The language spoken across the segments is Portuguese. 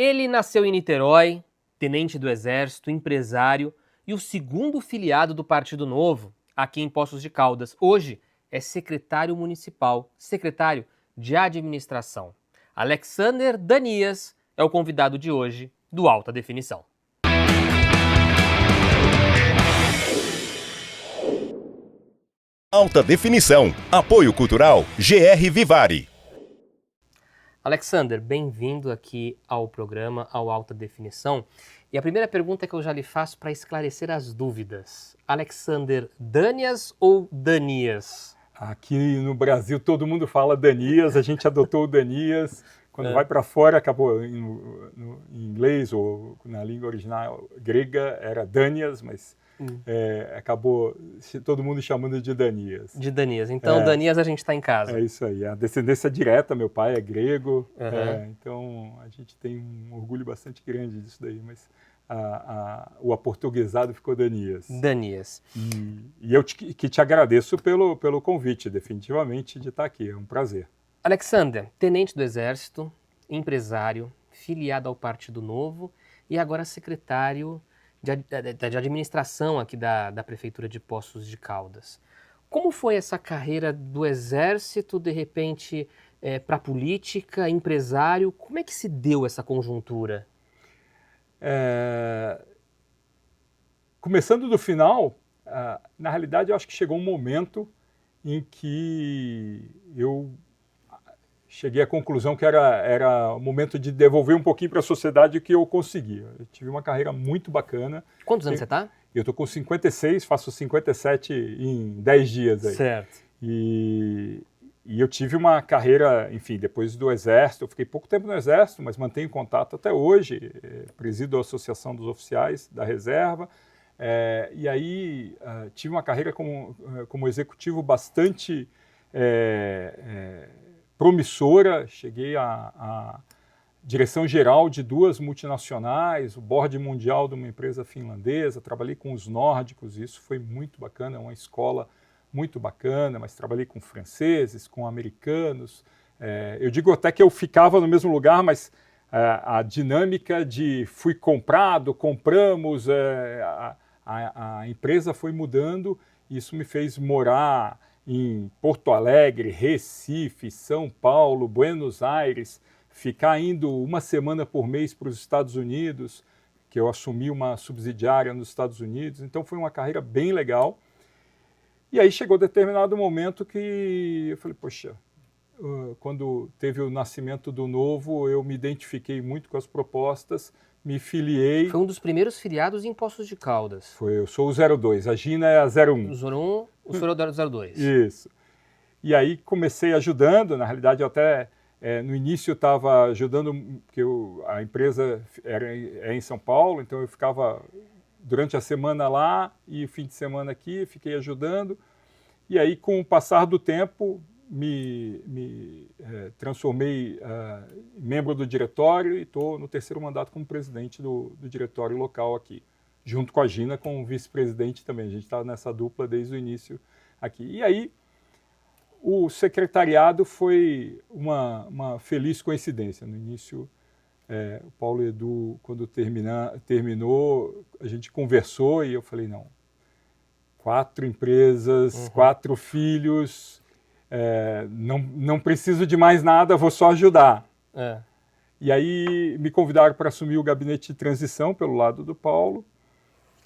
Ele nasceu em Niterói, tenente do Exército, empresário e o segundo filiado do Partido Novo, aqui em Poços de Caldas. Hoje é secretário municipal, secretário de administração. Alexander Danias é o convidado de hoje do Alta Definição. Alta Definição. Apoio Cultural GR Vivari. Alexander, bem-vindo aqui ao programa, ao Alta Definição. E a primeira pergunta que eu já lhe faço para esclarecer as dúvidas. Alexander Danias ou Danias? Aqui no Brasil todo mundo fala Danias, a gente adotou o Danias. Quando vai para fora, acabou em inglês ou na língua original grega, era Danias, mas acabou todo mundo chamando de Danias. De Danias. Então, Danias a gente está em casa. É isso aí. A descendência direta, meu pai é grego, então a gente tem um orgulho bastante grande disso daí, mas o aportuguesado ficou Danias. Danias. E eu que te agradeço pelo convite, definitivamente, de estar aqui. É um prazer. Alexander, tenente do Exército, empresário, filiado ao Partido Novo e agora secretário de administração aqui da Prefeitura de Poços de Caldas. Como foi essa carreira do Exército, de repente, para a política, empresário? Como é que se deu essa conjuntura? Começando do final, na realidade eu acho que chegou um momento em que eu cheguei à conclusão que era o momento de devolver um pouquinho para a sociedade o que eu conseguia. Eu tive uma carreira muito bacana. Quantos anos você está? Eu estou com 56, faço 57 em 10 dias aí. Certo. E eu tive uma carreira, enfim, depois do Exército, eu fiquei pouco tempo no Exército, mas mantenho contato até hoje, presido a Associação dos Oficiais da Reserva, e aí tive uma carreira como executivo bastante promissora. Cheguei à direção geral de 2 multinacionais, o board mundial de uma empresa finlandesa, trabalhei com os nórdicos, e isso foi muito bacana, uma escola muito bacana, mas trabalhei com franceses, com americanos. Eu digo até que eu ficava no mesmo lugar, mas a dinâmica de fui comprado, compramos, a empresa foi mudando, e isso me fez morar em Porto Alegre, Recife, São Paulo, Buenos Aires, ficar indo uma semana por mês para os Estados Unidos, que eu assumi uma subsidiária nos Estados Unidos, então foi uma carreira bem legal. E aí chegou determinado momento que eu falei, poxa, quando teve o nascimento do Novo, eu me identifiquei muito com as propostas, me filiei. Foi um dos primeiros filiados em Poços de Caldas. Eu sou o 02, a Gina é a 01. O 01, o senhor é o 02. Isso. E aí comecei ajudando, na realidade eu até no início estava ajudando, porque a empresa é em São Paulo, então eu ficava durante a semana lá e o fim de semana aqui, fiquei ajudando. E aí, com o passar do tempo, me transformei em membro do diretório e estou no 3º mandato como presidente do diretório local aqui, junto com a Gina, como vice-presidente também. A gente está nessa dupla desde o início aqui. E aí, o secretariado foi uma feliz coincidência. No início, o Paulo Edu, quando terminou, a gente conversou e eu falei, não, 4 empresas, 4 filhos, não preciso de mais nada, vou só ajudar. E aí me convidaram para assumir o gabinete de transição pelo lado do Paulo.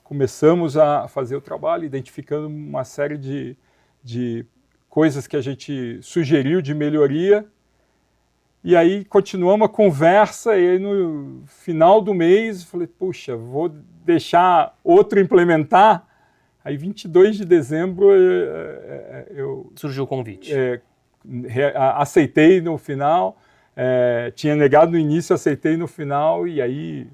Começamos a fazer o trabalho, identificando uma série de coisas que a gente sugeriu de melhoria. E aí continuamos a conversa, e aí no final do mês falei, puxa, vou deixar outro implementar. Aí 22 de dezembro surgiu o convite. Aceitei no final, tinha negado no início, aceitei no final, e aí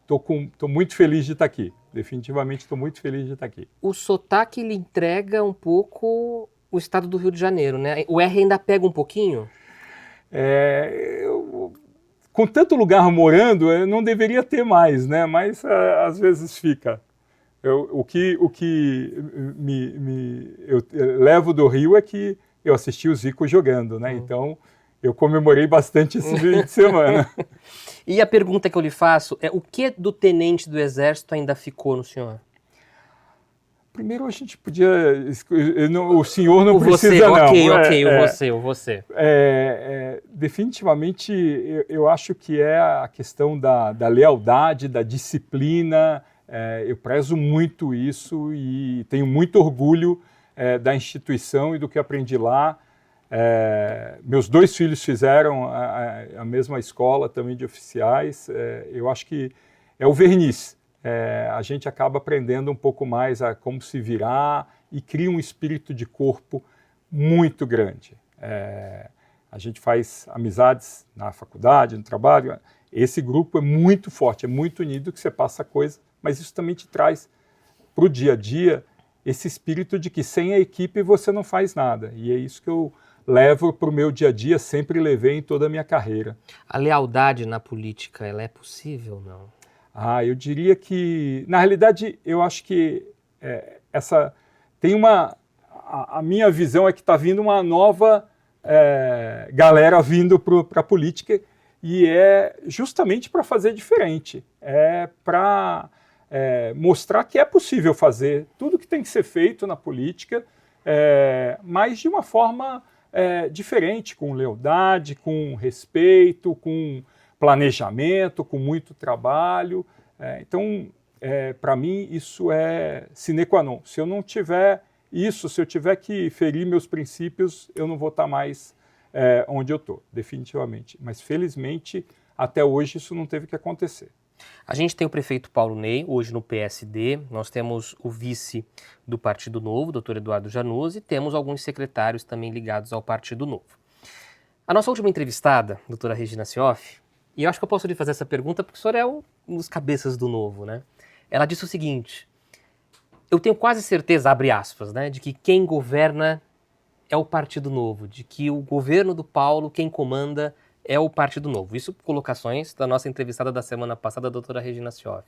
estou muito feliz de estar aqui. Definitivamente estou muito feliz de estar aqui. O sotaque lhe entrega um pouco o estado do Rio de Janeiro, né? O R ainda pega um pouquinho? Com tanto lugar morando, não deveria ter mais, né? Mas às vezes fica. O que eu levo do Rio é que eu assisti o Zico jogando, né? Então eu comemorei bastante esse fim de semana. E a pergunta que eu lhe faço é: o que do tenente do Exército ainda ficou no senhor? Primeiro a gente podia... o senhor não precisa, você, não. Ok, o você. Definitivamente, eu acho que é a questão da lealdade, da disciplina. Eu prezo muito isso e tenho muito orgulho da instituição e do que aprendi lá. Meus 2 filhos fizeram a mesma escola também de oficiais. Eu acho que é o verniz. A gente acaba aprendendo um pouco mais a como se virar e cria um espírito de corpo muito grande. A gente faz amizades na faculdade, no trabalho. Esse grupo é muito forte, é muito unido, que você passa coisa, mas isso também te traz para o dia a dia esse espírito de que sem a equipe você não faz nada. E é isso que eu levo para o meu dia a dia, sempre levei em toda a minha carreira. A lealdade na política, ela é possível ou não? Eu diria que, na realidade, eu acho que a minha visão é que está vindo uma nova galera vindo para a política, e é justamente para fazer diferente, para mostrar que é possível fazer tudo que tem que ser feito na política, mas de uma forma diferente, com lealdade, com respeito, com planejamento, com muito trabalho. Então, para mim, isso é sine qua non. Se eu não tiver isso, se eu tiver que ferir meus princípios, eu não vou estar mais onde eu estou, definitivamente. Mas, felizmente, até hoje isso não teve que acontecer. A gente tem o prefeito Paulo Ney, hoje no PSD, nós temos o vice do Partido Novo, doutor Eduardo Januzzi, e temos alguns secretários também ligados ao Partido Novo. A nossa última entrevistada, doutora Regina Cioff, e eu acho que eu posso lhe fazer essa pergunta porque o senhor é um dos cabeças do Novo, né? Ela disse o seguinte: eu tenho quase certeza, abre aspas, né, de que quem governa é o Partido Novo, de que o governo do Paulo, quem comanda é o Partido Novo. Isso colocações da nossa entrevistada da semana passada, a doutora Regina Cioff.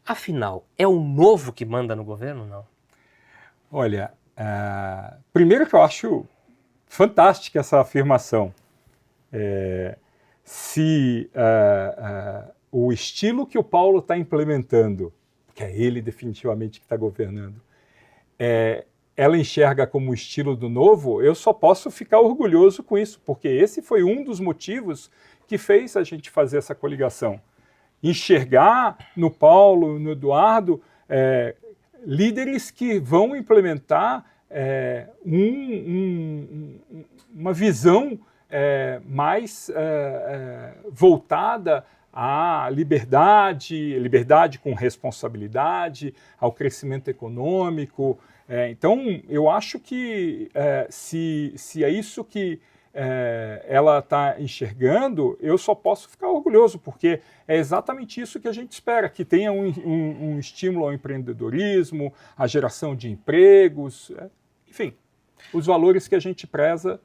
Afinal, é o Novo que manda no governo, não? Olha, primeiro que eu acho fantástica essa afirmação. Se o estilo que o Paulo está implementando, que é ele definitivamente que está governando, ela enxerga como o estilo do Novo, eu só posso ficar orgulhoso com isso, porque esse foi um dos motivos que fez a gente fazer essa coligação. Enxergar no Paulo, no Eduardo, líderes que vão implementar uma visão mais voltada à liberdade com responsabilidade, ao crescimento econômico. Então, eu acho que se é isso que ela está enxergando, eu só posso ficar orgulhoso, porque é exatamente isso que a gente espera, que tenha um estímulo ao empreendedorismo, à geração de empregos, enfim, os valores que a gente preza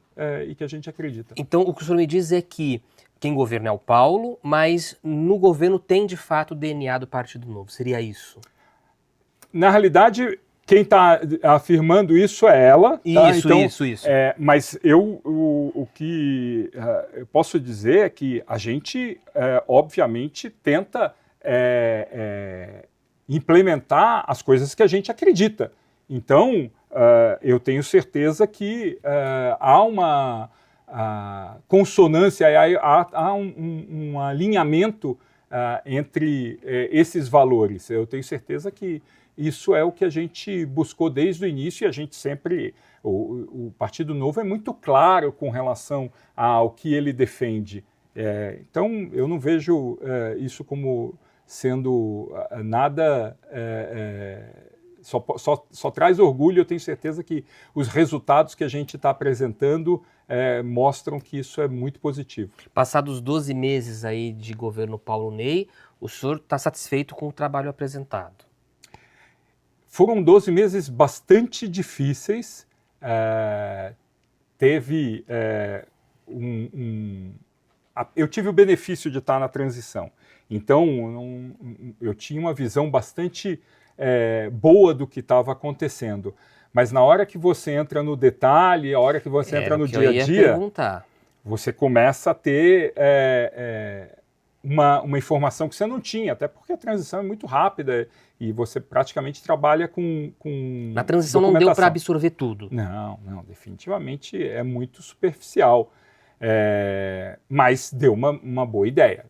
e que a gente acredita. Então, o que o senhor me diz é que quem governa é o Paulo, mas no governo tem, de fato, o DNA do Partido Novo. Seria isso? Na realidade, quem está afirmando isso é ela. Tá? Isso. Mas o que eu posso dizer é que a gente, obviamente, tenta implementar as coisas que a gente acredita. Então, eu tenho certeza que há uma consonância, há um alinhamento entre esses valores. Eu tenho certeza que isso é o que a gente buscou desde o início, e a gente sempre... O Partido Novo é muito claro com relação ao que ele defende. Então, eu não vejo isso como sendo nada... Só traz orgulho. Eu tenho certeza que os resultados que a gente está apresentando mostram que isso é muito positivo. Passados 12 meses aí de governo Paulo Ney, o senhor está satisfeito com o trabalho apresentado? Foram 12 meses bastante difíceis. Teve eu tive o benefício de estar na transição. Então, eu tinha uma visão bastante boa do que estava acontecendo. Mas na hora que você entra no detalhe, a hora que você entra no dia a dia, você começa a ter uma informação que você não tinha, até porque a transição é muito rápida e você praticamente trabalha com Na transição não deu para absorver tudo. Não, definitivamente é muito superficial, mas deu uma boa ideia,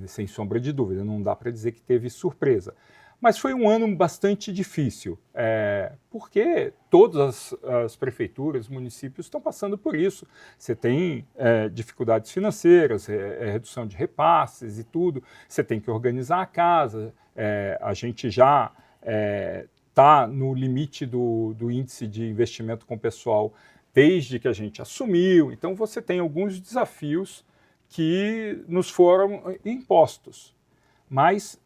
sem sombra de dúvida, não dá para dizer que teve surpresa. Mas foi um ano bastante difícil, porque todas as prefeituras, municípios estão passando por isso. Você tem dificuldades financeiras, redução de repasses e tudo. Você tem que organizar a casa. A gente já está no limite do índice de investimento com o pessoal desde que a gente assumiu. Então, você tem alguns desafios que nos foram impostos. Mas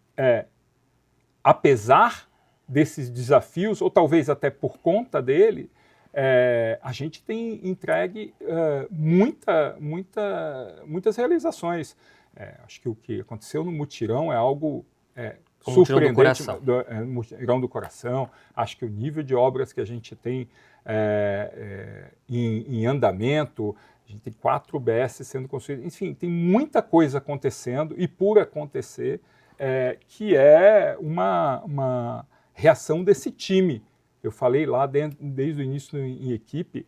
apesar desses desafios, ou talvez até por conta dele, a gente tem entregue muitas realizações. Acho que o que aconteceu no mutirão é algo surpreendente. Mutirão do coração. Acho que o nível de obras que a gente tem em andamento, a gente tem 4 UBS sendo construídas, enfim, tem muita coisa acontecendo e por acontecer, que é uma reação desse time. Eu falei lá desde o início em equipe,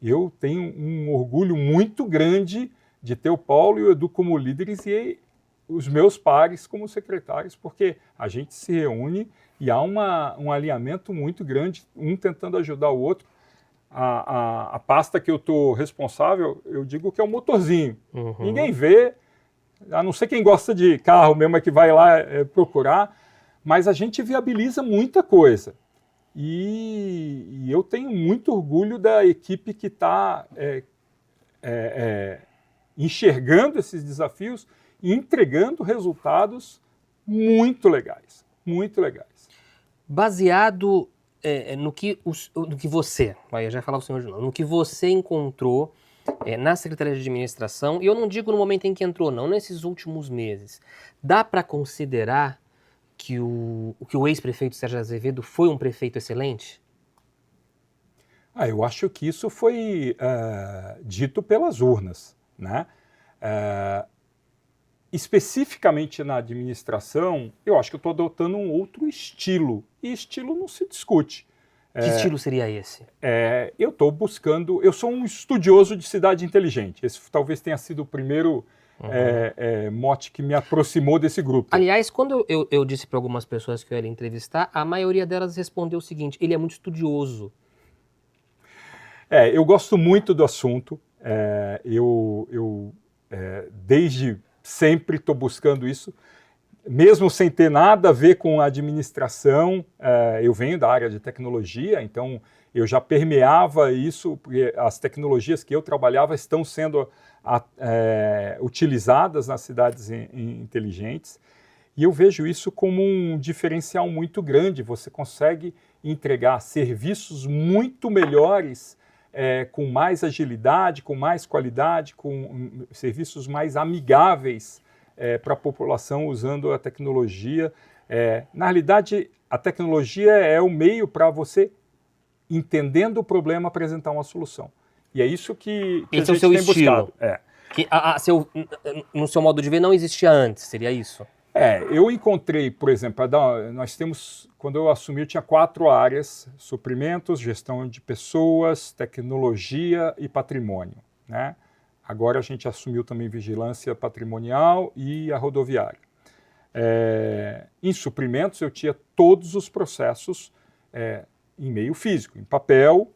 eu tenho um orgulho muito grande de ter o Paulo e o Edu como líderes e os meus pares como secretários, porque a gente se reúne e há um alinhamento muito grande, um tentando ajudar o outro. A pasta que eu estou responsável, eu digo que é o motorzinho. Uhum. Ninguém vê, a não ser quem gosta de carro mesmo é que vai lá procurar, mas a gente viabiliza muita coisa. E eu tenho muito orgulho da equipe que está enxergando esses desafios e entregando resultados muito legais, muito legais. Baseado no que você, eu já ia falar o senhor de novo, no que você encontrou na Secretaria de Administração, e eu não digo no momento em que entrou, não, nesses últimos meses, dá para considerar que o ex-prefeito Sérgio Azevedo foi um prefeito excelente? Eu acho que isso foi dito pelas urnas, né? Especificamente na administração, eu acho que eu estou adotando um outro estilo, e estilo não se discute. Que estilo seria esse? Eu estou buscando, eu sou um estudioso de cidade inteligente, esse talvez tenha sido o primeiro mote que me aproximou desse grupo. Aliás, quando eu disse para algumas pessoas que eu ia entrevistar, a maioria delas respondeu o seguinte: ele é muito estudioso. Eu gosto muito do assunto, desde sempre estou buscando isso, mesmo sem ter nada a ver com a administração. Eu venho da área de tecnologia, então eu já permeava isso, porque as tecnologias que eu trabalhava estão sendo utilizadas nas cidades inteligentes, e eu vejo isso como um diferencial muito grande. Você consegue entregar serviços muito melhores, com mais agilidade, com mais qualidade, com serviços mais amigáveis para a população usando a tecnologia. Na realidade, a tecnologia é o meio para você, entendendo o problema, apresentar uma solução. E é isso que a gente tem buscado. Que no seu modo de ver não existia antes, seria isso? Eu encontrei, por exemplo, quando eu assumi, eu tinha 4 áreas: suprimentos, gestão de pessoas, tecnologia e patrimônio, né? Agora a gente assumiu também vigilância patrimonial e a rodoviária. Em suprimentos, eu tinha todos os processos em meio físico, em papel,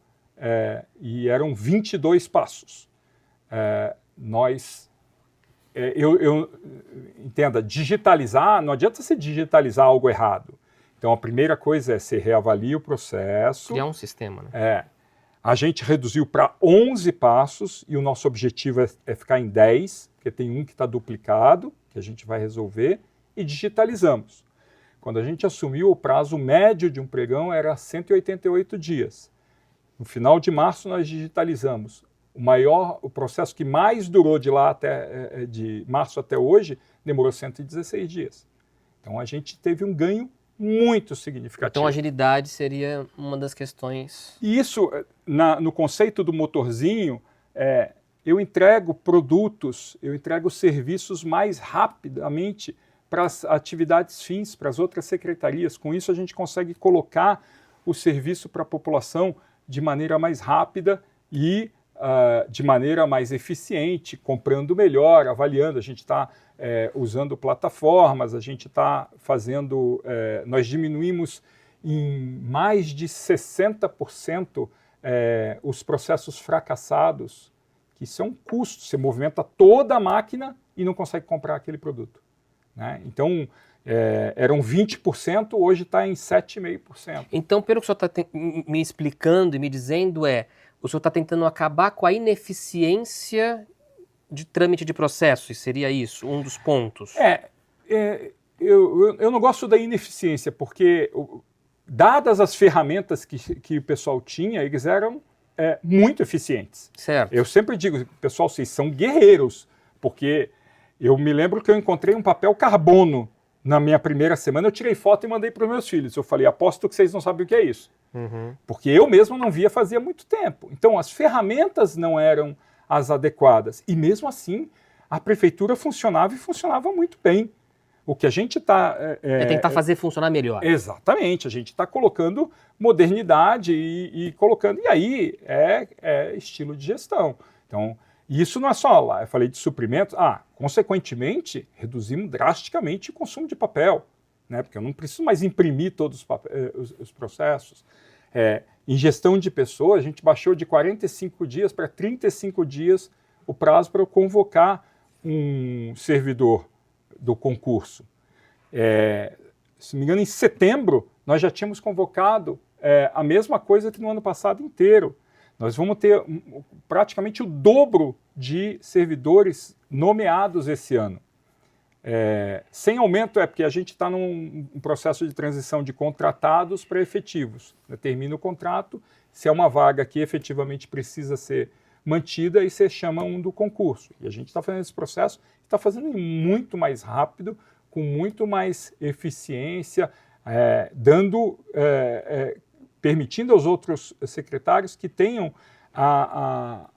e eram 22 passos. Entenda, digitalizar, não adianta você digitalizar algo errado. Então, a primeira coisa é você reavalia o processo. Criar um sistema, né? A gente reduziu para 11 passos e o nosso objetivo é ficar em 10, porque tem um que está duplicado, que a gente vai resolver, e digitalizamos. Quando a gente assumiu, o prazo médio de um pregão era 188 dias. No final de março, nós digitalizamos. O processo que mais durou de março até hoje demorou 116 dias. Então, a gente teve um ganho muito significativo. Então, agilidade seria uma das questões. E isso, no conceito do motorzinho, eu entrego produtos, eu entrego serviços mais rapidamente para as atividades fins, para as outras secretarias. Com isso, a gente consegue colocar o serviço para a população de maneira mais rápida e de maneira mais eficiente, comprando melhor, avaliando. A gente está usando plataformas, a gente está fazendo... nós diminuímos em mais de 60% os processos fracassados, que são custos. Você movimenta toda a máquina e não consegue comprar aquele produto, né? Então, eram 20%, hoje está em 7,5%. Então, pelo que o senhor está me explicando e me dizendo, o senhor está tentando acabar com a ineficiência de trâmite de processos, seria isso, um dos pontos? Eu não gosto da ineficiência, porque, dadas as ferramentas que o pessoal tinha, eles eram muito eficientes. Certo. Eu sempre digo, pessoal, vocês são guerreiros, porque eu me lembro que eu encontrei um papel carbono na minha primeira semana, eu tirei foto e mandei para os meus filhos. Eu falei, aposto que vocês não sabem o que é isso. Uhum. Porque eu mesmo não via fazia muito tempo. Então, as ferramentas não eram as adequadas. E mesmo assim, a prefeitura funcionava e funcionava muito bem. O que a gente está... tentar fazer funcionar melhor. Exatamente. A gente está colocando modernidade e colocando... E aí é estilo de gestão. Então, isso não é só lá. Eu falei de suprimentos. Consequentemente, reduzimos drasticamente o consumo de papel, né? Porque eu não preciso mais imprimir todos os processos. Em gestão de pessoas, a gente baixou de 45 dias para 35 dias o prazo para eu convocar um servidor do concurso. Se não me engano, em setembro, nós já tínhamos convocado a mesma coisa que no ano passado inteiro. Nós vamos ter praticamente o dobro de servidores nomeados esse ano. Sem aumento porque a gente está num processo de transição de contratados para efetivos. Termina o contrato, se é uma vaga que efetivamente precisa ser mantida, e você chama um do concurso. E a gente está fazendo esse processo, está fazendo muito mais rápido, com muito mais eficiência, permitindo aos outros secretários que tenham a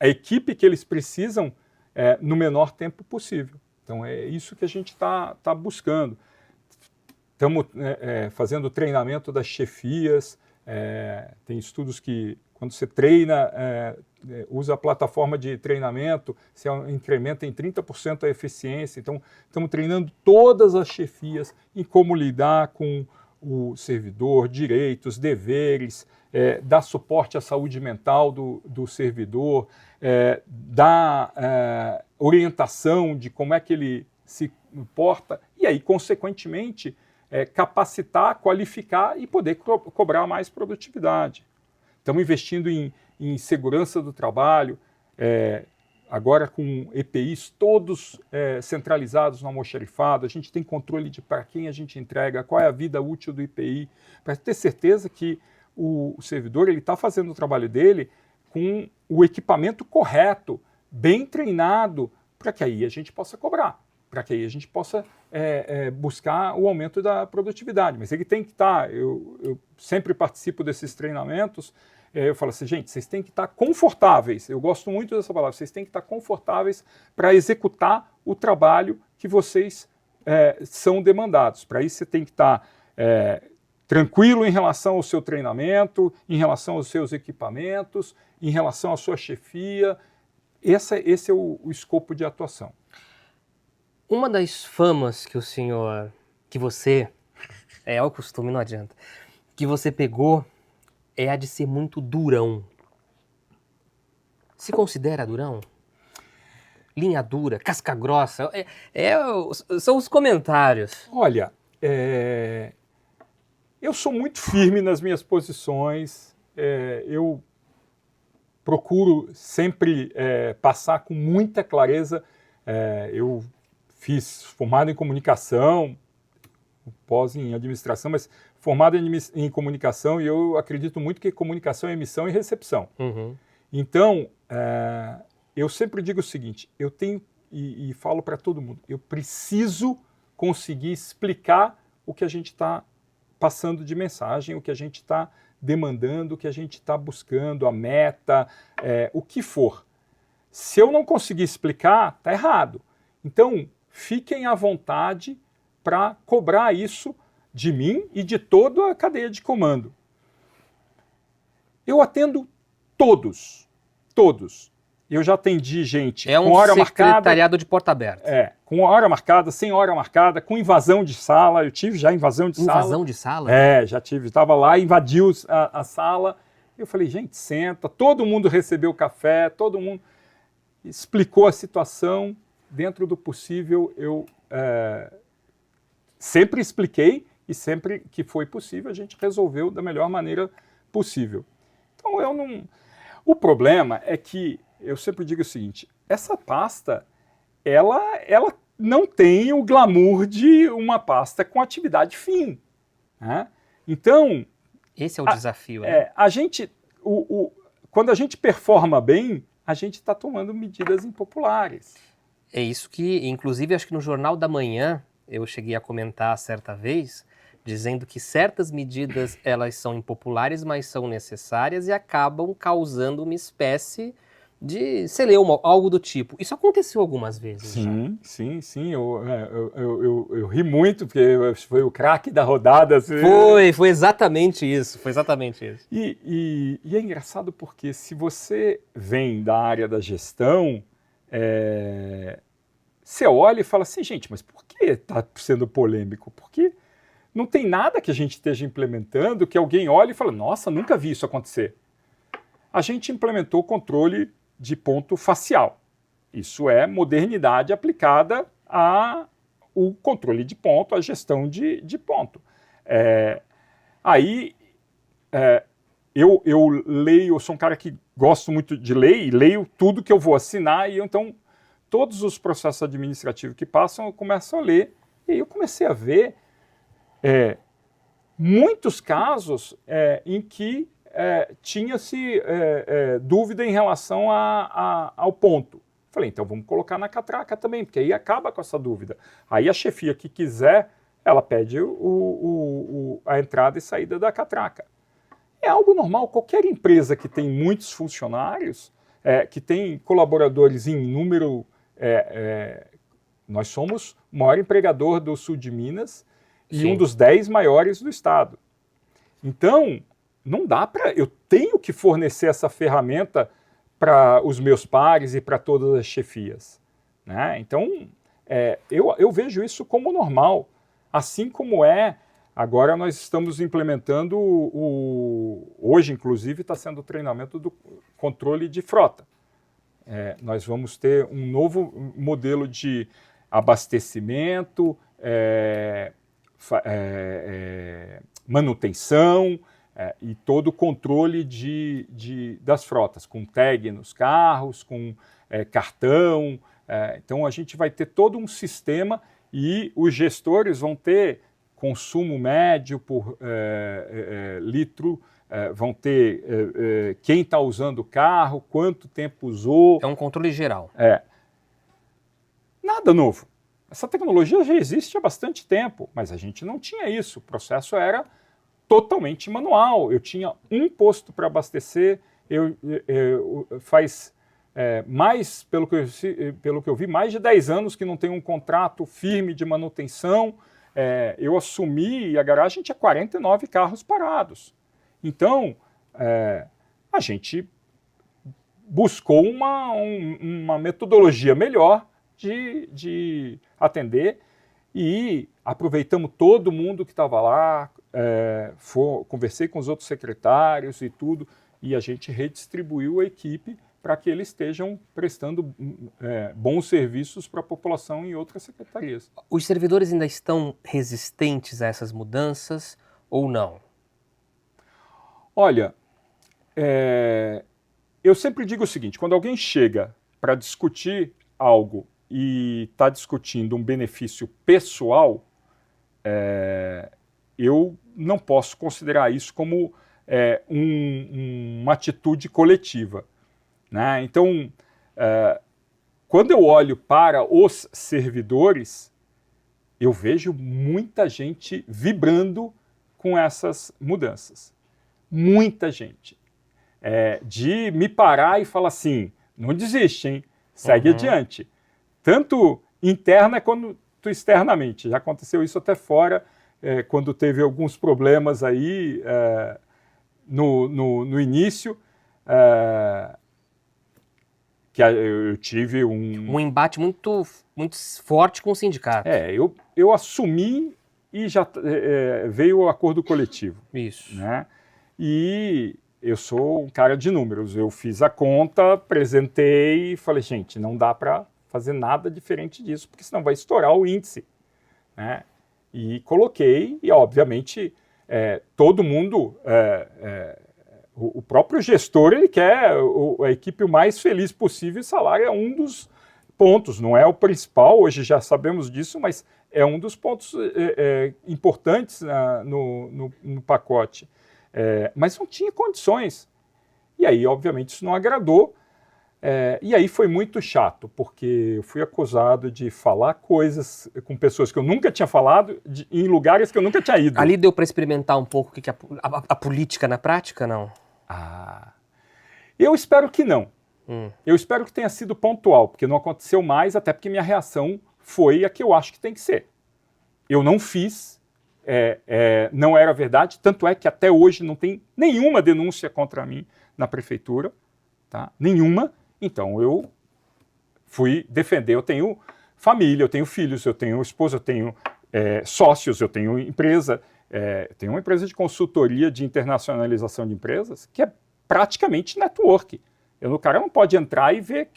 equipe que eles precisam no menor tempo possível. Então, é isso que a gente está buscando. Estamos fazendo treinamento das chefias, tem estudos que, quando você treina, usa a plataforma de treinamento, você incrementa em 30% a eficiência. Então, estamos treinando todas as chefias em como lidar com o servidor, direitos, deveres, dar suporte à saúde mental do servidor, dar orientação de como é que ele se importa, e aí, consequentemente, capacitar, qualificar e poder cobrar mais produtividade. Estamos investindo em segurança do trabalho, agora com EPIs todos centralizados no almoxarifado. A gente tem controle de para quem a gente entrega, qual é a vida útil do EPI, para ter certeza que o servidor está fazendo o trabalho dele com o equipamento correto, bem treinado, para que aí a gente possa cobrar, para que aí a gente possa buscar o aumento da produtividade. Mas ele tem que estar, eu sempre participo desses treinamentos, eu falo assim, gente, vocês têm que estar confortáveis, eu gosto muito dessa palavra, vocês têm que estar confortáveis para executar o trabalho que vocês são demandados. Para isso você tem que estar tranquilo em relação ao seu treinamento, em relação aos seus equipamentos, em relação à sua chefia. Esse é o escopo de atuação. Uma das famas que você, é o costume, não adianta, que você pegou é a de ser muito durão. Se considera durão? Linha dura, casca grossa, são os comentários. Olha, eu sou muito firme nas minhas posições, eu procuro sempre passar com muita clareza. Eu fiz formado em comunicação, pós em administração, mas formado em comunicação, e eu acredito muito que comunicação é emissão e recepção. Uhum. Então, eu sempre digo o seguinte, eu tenho, e falo para todo mundo, eu preciso conseguir explicar o que a gente está passando de mensagem, o que a gente está demandando, o que a gente está buscando, a meta, o que for. Se eu não conseguir explicar, está errado. Então, fiquem à vontade para cobrar isso de mim e de toda a cadeia de comando. Eu atendo todos. Eu já atendi gente com hora marcada. É um secretariado de porta aberta. Com hora marcada, sem hora marcada, com invasão de sala. Eu tive já invasão de sala. Invasão de sala? Já tive. Estava lá, invadiu a sala. Eu falei, gente, senta. Todo mundo recebeu café, todo mundo explicou a situação. Dentro do possível, eu sempre expliquei e sempre que foi possível, a gente resolveu da melhor maneira possível. Então, eu não... O problema é que, eu sempre digo o seguinte, essa pasta, ela não tem o glamour de uma pasta com atividade fim. Né? Então... Esse é o desafio, né? Quando a gente performa bem, a gente está tomando medidas impopulares. É isso que, inclusive, acho que no Jornal da Manhã, eu cheguei a comentar certa vez, dizendo que certas medidas, elas são impopulares, mas são necessárias e acabam causando uma espécie de celeuma, algo do tipo. Isso aconteceu algumas vezes. Sim. Eu ri muito, porque foi o craque da rodada. Assim. Foi exatamente isso, E é engraçado porque se você vem da área da gestão, você olha e fala assim, gente, mas por que está sendo polêmico? Porque não tem nada que a gente esteja implementando que alguém olhe e fala, nossa, nunca vi isso acontecer. A gente implementou o controle de ponto facial. Isso é modernidade aplicada ao controle de ponto, à gestão de ponto. Eu leio, eu sou um cara que gosto muito de ler e leio tudo que eu vou assinar, e então todos os processos administrativos que passam eu começo a ler, e aí eu comecei a ver muitos casos em que tinha-se dúvida em relação ao ponto. Falei, então vamos colocar na catraca também, porque aí acaba com essa dúvida. Aí a chefia que quiser, ela pede a entrada e saída da catraca. É algo normal, qualquer empresa que tem muitos funcionários, que tem colaboradores em número... nós somos o maior empregador do sul de Minas e um dos 10 maiores do estado. Então, não dá para... Eu tenho que fornecer essa ferramenta para os meus pares e para todas as chefias. Né? Então, eu vejo isso como normal. Assim como agora nós estamos implementando, hoje inclusive está sendo o treinamento do controle de frota. Nós vamos ter um novo modelo de abastecimento, manutenção e todo o controle das frotas, com tag nos carros, com cartão. Então a gente vai ter todo um sistema e os gestores vão ter consumo médio por litro, vão ter quem está usando o carro, quanto tempo usou. É um controle geral. Nada novo. Essa tecnologia já existe há bastante tempo, mas a gente não tinha isso. O processo era totalmente manual. Eu tinha um posto para abastecer, faz mais, pelo que eu vi, mais de 10 anos que não tem um contrato firme de manutenção. Eu assumi e a garagem tinha 49 carros parados. Então, a gente buscou uma metodologia melhor de atender e aproveitamos todo mundo que estava lá, conversei com os outros secretários e tudo, e a gente redistribuiu a equipe para que eles estejam prestando bons serviços para a população em outras secretarias. Os servidores ainda estão resistentes a essas mudanças ou não? Olha, eu sempre digo o seguinte, quando alguém chega para discutir algo e está discutindo um benefício pessoal, eu não posso considerar isso como uma atitude coletiva. Né? Então, quando eu olho para os servidores, eu vejo muita gente vibrando com essas mudanças. Muita gente. De me parar e falar assim, não desiste, hein? Segue adiante. Tanto interna quanto externamente. Já aconteceu isso até fora, quando teve alguns problemas aí no início, que eu tive um embate muito, muito forte com o sindicato. Eu assumi e já veio o acordo coletivo. Isso. Né? E eu sou um cara de números. Eu fiz a conta, apresentei e falei, gente, não dá para fazer nada diferente disso, porque senão vai estourar o índice. Né? E coloquei, e obviamente todo mundo, o próprio gestor, ele quer a equipe o mais feliz possível, e salário é um dos pontos, não é o principal, hoje já sabemos disso, mas é um dos pontos importantes no pacote. Mas não tinha condições. E aí, obviamente, isso não agradou. E aí foi muito chato, porque eu fui acusado de falar coisas com pessoas que eu nunca tinha falado, em lugares que eu nunca tinha ido. Ali deu para experimentar um pouco o que é a política na prática, não? Eu espero que não. Eu espero que tenha sido pontual, porque não aconteceu mais, até porque minha reação foi a que eu acho que tem que ser. Eu não fiz, não era verdade, tanto é que até hoje não tem nenhuma denúncia contra mim na prefeitura, tá? Nenhuma. Então eu fui defender, eu tenho família, eu tenho filhos, eu tenho esposa, eu tenho sócios, eu tenho empresa, tenho uma empresa de consultoria de internacionalização de empresas que é praticamente network. O cara não pode entrar e ver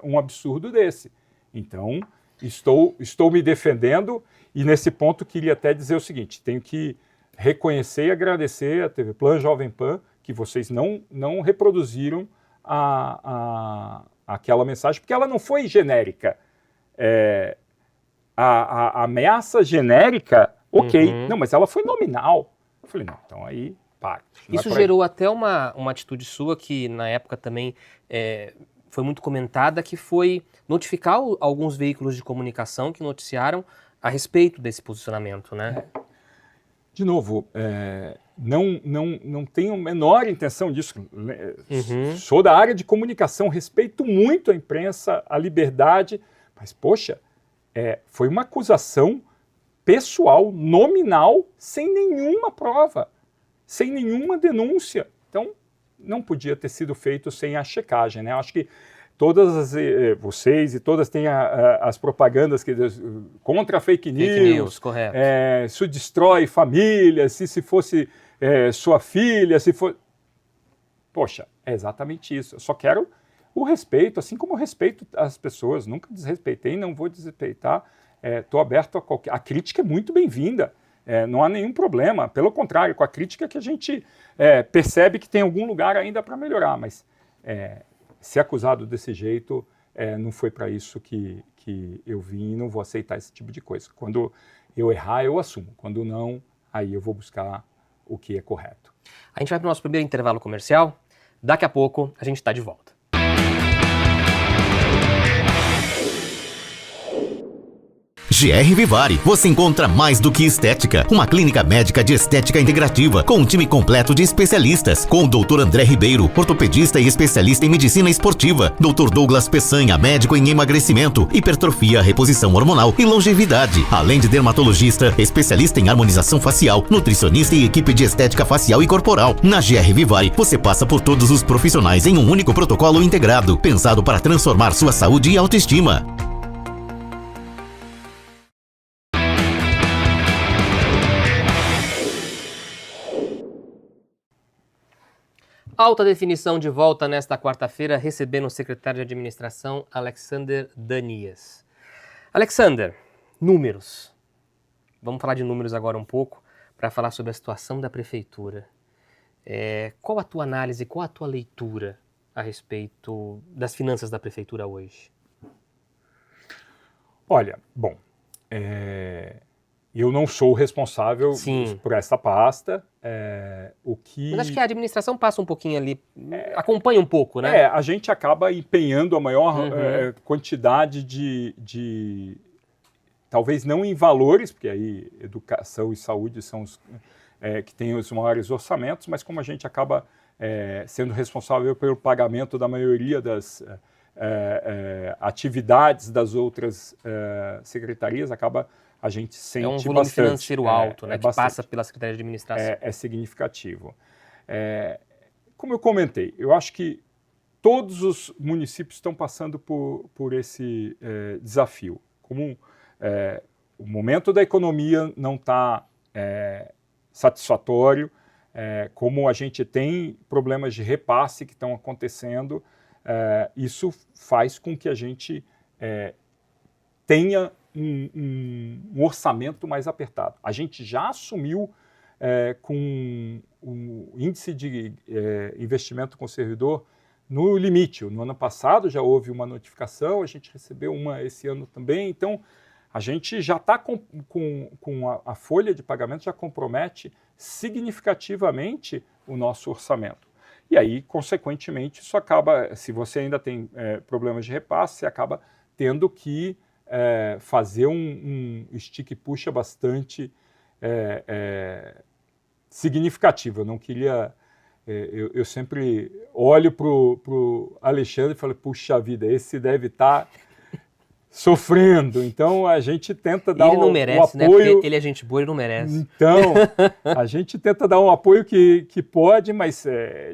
um absurdo desse. Então, estou me defendendo e nesse ponto queria até dizer o seguinte, tenho que reconhecer e agradecer a TV Plan, Jovem Pan, que vocês não reproduziram aquela mensagem, porque ela não foi genérica. A ameaça genérica, ok, não, mas ela foi nominal. Eu falei, não, então aí, para. Isso gerou até uma atitude sua que na época também foi muito comentada, que foi notificar alguns veículos de comunicação que noticiaram a respeito desse posicionamento, né? De novo, não tenho a menor intenção disso. Sou da área de comunicação, respeito muito a imprensa, a liberdade, mas, poxa, foi uma acusação pessoal, nominal, sem nenhuma prova, sem nenhuma denúncia. Então, não podia ter sido feito sem a checagem, né? Eu acho que todas vocês e todas têm as propagandas contra a fake news, correto. Isso destrói famílias, se fosse sua filha, se for... Poxa, é exatamente isso. Eu só quero o respeito, assim como eu respeito as pessoas, nunca desrespeitei, não vou desrespeitar, estou aberto a qualquer... A crítica é muito bem-vinda, não há nenhum problema, pelo contrário, com a crítica que a gente percebe que tem algum lugar ainda para melhorar, mas... ser acusado desse jeito, não foi para isso que eu vim e não vou aceitar esse tipo de coisa. Quando eu errar, eu assumo. Quando não, aí eu vou buscar o que é correto. A gente vai para o nosso primeiro intervalo comercial. Daqui a pouco a gente está de volta. GR Vivari, você encontra mais do que estética. Uma clínica médica de estética integrativa, com um time completo de especialistas, com o Dr. André Ribeiro, ortopedista e especialista em medicina esportiva, Dr. Douglas Peçanha, médico em emagrecimento, hipertrofia, reposição hormonal e longevidade, além de dermatologista, especialista em harmonização facial, nutricionista e equipe de estética facial e corporal. Na GR Vivari, você passa por todos os profissionais em um único protocolo integrado, pensado para transformar sua saúde e autoestima. Alta definição de volta nesta quarta-feira, recebendo o secretário de administração, Alexander Danias. Alexander, números. Vamos falar de números agora um pouco, para falar sobre a situação da prefeitura. Qual a tua análise, qual a tua leitura a respeito das finanças da prefeitura hoje? Olha, bom, eu não sou responsável por essa pasta. Mas acho que a administração passa um pouquinho ali, acompanha um pouco, né? A gente acaba empenhando a maior quantidade de... Talvez não em valores, porque aí educação e saúde são os que têm os maiores orçamentos, mas como a gente acaba sendo responsável pelo pagamento da maioria das atividades das outras secretarias, acaba a gente sente bastante. É um volume financeiro alto, né, que passa pela Secretaria de Administração. É significativo. Como eu comentei, eu acho que todos os municípios estão passando por esse desafio. Como o momento da economia não está satisfatório, como a gente tem problemas de repasse que estão acontecendo, isso faz com que a gente tenha um orçamento mais apertado. A gente já assumiu com o índice de investimento com o servidor no limite. No ano passado já houve uma notificação, a gente recebeu uma esse ano também, então a gente já está com a folha de pagamento, já compromete significativamente o nosso orçamento. E aí, consequentemente, isso acaba, se você ainda tem problemas de repasse, você acaba tendo que fazer um stick puxa bastante significativo. Eu não queria... Eu sempre olho para o Alexandre e falo, puxa vida, esse deve estar sofrendo. Então, a gente tenta dar ele não merece, apoio... né? Porque ele é gente boa, ele não merece. Então, a gente tenta dar um apoio que pode, mas,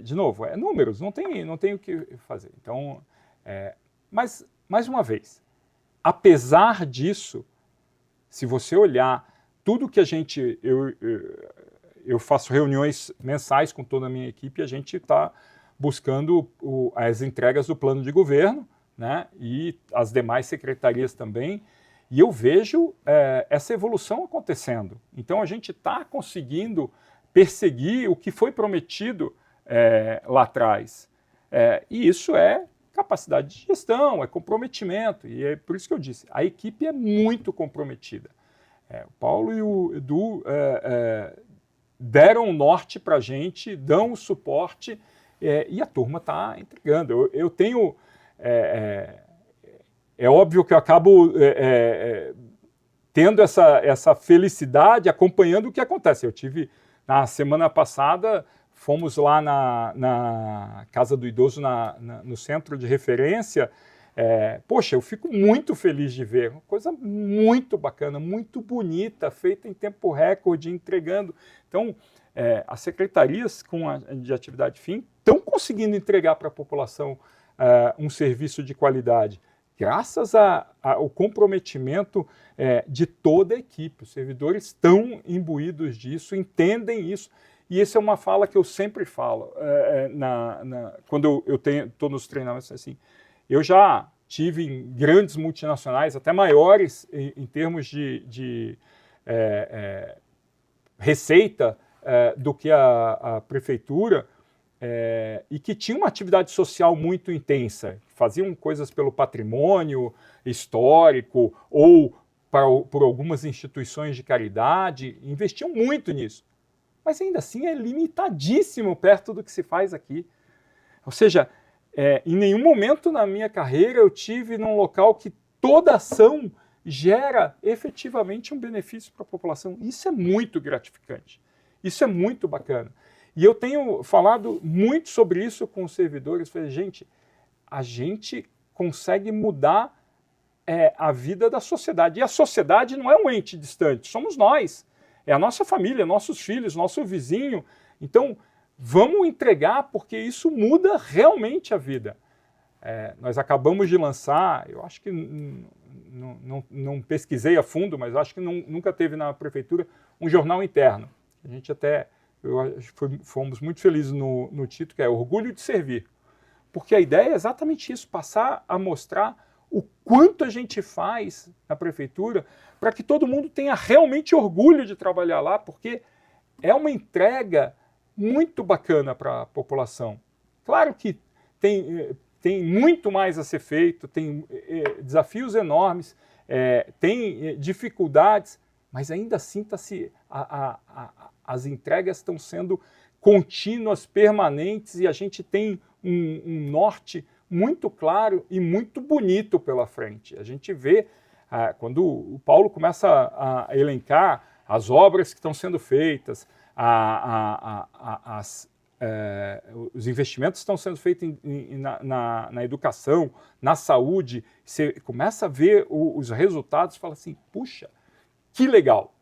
de novo, números, não tem o que fazer. Então, mas, mais uma vez, apesar disso, se você olhar tudo que a gente... Eu faço reuniões mensais com toda a minha equipe e a gente está buscando as entregas do plano de governo, né, e as demais secretarias também, e eu vejo essa evolução acontecendo. Então, a gente está conseguindo perseguir o que foi prometido lá atrás. E isso é capacidade de gestão, é comprometimento, e é por isso que eu disse, a equipe é muito comprometida. O Paulo e o Edu deram o norte para a gente, dão o suporte, e a turma está entregando. Eu tenho... É óbvio que eu acabo tendo essa felicidade acompanhando o que acontece. Eu tive, na semana passada, fomos lá na Casa do Idoso, no centro de referência. Poxa, eu fico muito feliz de ver, uma coisa muito bacana, muito bonita, feita em tempo recorde, entregando. Então, as secretarias de atividade fim estão conseguindo entregar para a população um serviço de qualidade, graças ao comprometimento de toda a equipe. Os servidores estão imbuídos disso, entendem isso, e essa é uma fala que eu sempre falo, quando eu estou nos treinamentos, assim, eu já tive em grandes multinacionais, até maiores em termos de receita do que a prefeitura, e que tinha uma atividade social muito intensa, faziam coisas pelo patrimônio histórico ou por algumas instituições de caridade, investiam muito nisso. Mas ainda assim é limitadíssimo perto do que se faz aqui. Ou seja, em nenhum momento na minha carreira eu tive num local que toda ação gera efetivamente um benefício para a população. Isso é muito gratificante. Isso é muito bacana. E eu tenho falado muito sobre isso com os servidores. Falei, gente, a gente consegue mudar a vida da sociedade. E a sociedade não é um ente distante, somos nós. É a nossa família, nossos filhos, nosso vizinho. Então, vamos entregar, porque isso muda realmente a vida. Nós acabamos de lançar, eu acho que não pesquisei a fundo, mas acho que nunca teve na prefeitura um jornal interno. A gente até... fomos muito felizes no título, que é Orgulho de Servir. Porque a ideia é exatamente isso, passar a mostrar o quanto a gente faz na prefeitura para que todo mundo tenha realmente orgulho de trabalhar lá, porque é uma entrega muito bacana para a população. Claro que tem muito mais a ser feito, tem desafios enormes, tem dificuldades, mas ainda assim as entregas estão sendo contínuas, permanentes, e a gente tem um norte muito claro e muito bonito pela frente. A gente vê, quando o Paulo começa a elencar as obras que estão sendo feitas, os investimentos estão sendo feitos na educação, na saúde, você começa a ver os resultados e fala assim, puxa, que legal,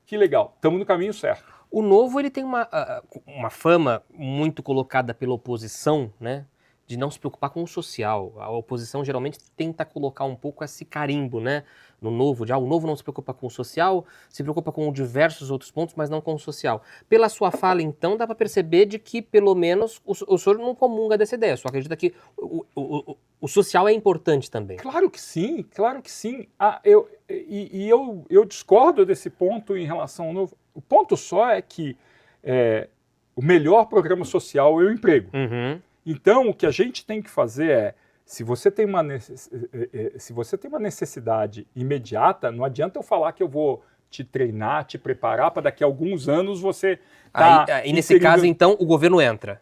estamos no caminho certo. O Novo ele tem uma fama muito colocada pela oposição, né, de não se preocupar com o social. A oposição geralmente tenta colocar um pouco esse carimbo, né, no Novo, de o Novo não se preocupa com o social, se preocupa com diversos outros pontos, mas não com o social. Pela sua fala, então, dá para perceber de que, pelo menos, o senhor não comunga dessa ideia, só acredita que o social é importante também. Claro que sim, claro que sim. Eu discordo desse ponto em relação ao Novo. O ponto só é que o melhor programa social é o emprego. Uhum. Então, o que a gente tem que fazer é, se você tem uma necessidade imediata, não adianta eu falar que eu vou te treinar, te preparar para daqui a alguns anos você E nesse caso, então, o governo entra.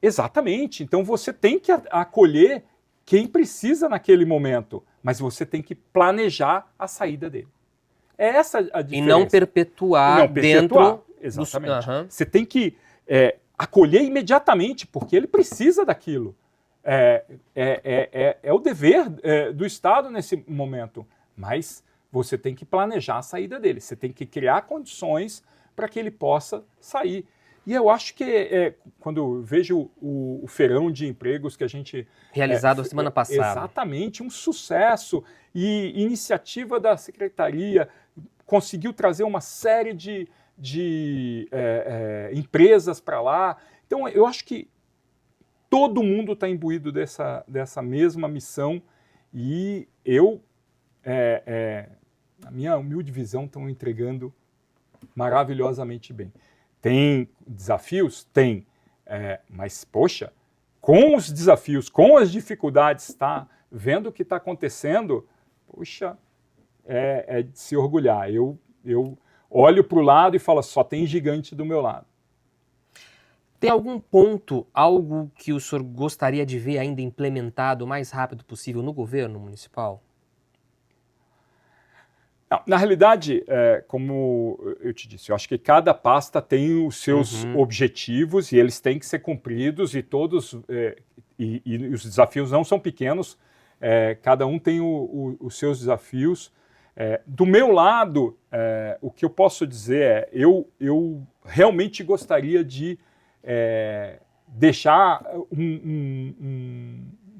Exatamente. Então, você tem que acolher quem precisa naquele momento, mas você tem que planejar a saída dele. É essa a diferença. E não perpetuar dentro... Exatamente. Uhum. Você tem que acolher imediatamente, porque ele precisa daquilo. É o dever do Estado nesse momento, mas você tem que planejar a saída dele, você tem que criar condições para que ele possa sair. E eu acho que quando eu vejo o feirão de empregos que a gente... Realizado a semana passada. Exatamente, um sucesso. E iniciativa da Secretaria conseguiu trazer uma série de empresas para lá. Então, eu acho que todo mundo está imbuído dessa mesma missão e na minha humilde visão, estão entregando maravilhosamente bem. Tem desafios? Tem. Mas, poxa, com os desafios, com as dificuldades, vendo o que está acontecendo, poxa, é de se orgulhar. Eu olho para o lado e falo, só tem gigante do meu lado. Tem algum ponto, algo que o senhor gostaria de ver ainda implementado o mais rápido possível no governo municipal? Não, na realidade, como eu te disse, eu acho que cada pasta tem os seus objetivos e eles têm que ser cumpridos e todos, e os desafios não são pequenos, cada um tem os seus desafios. Do meu lado, o que eu posso dizer eu realmente gostaria de deixar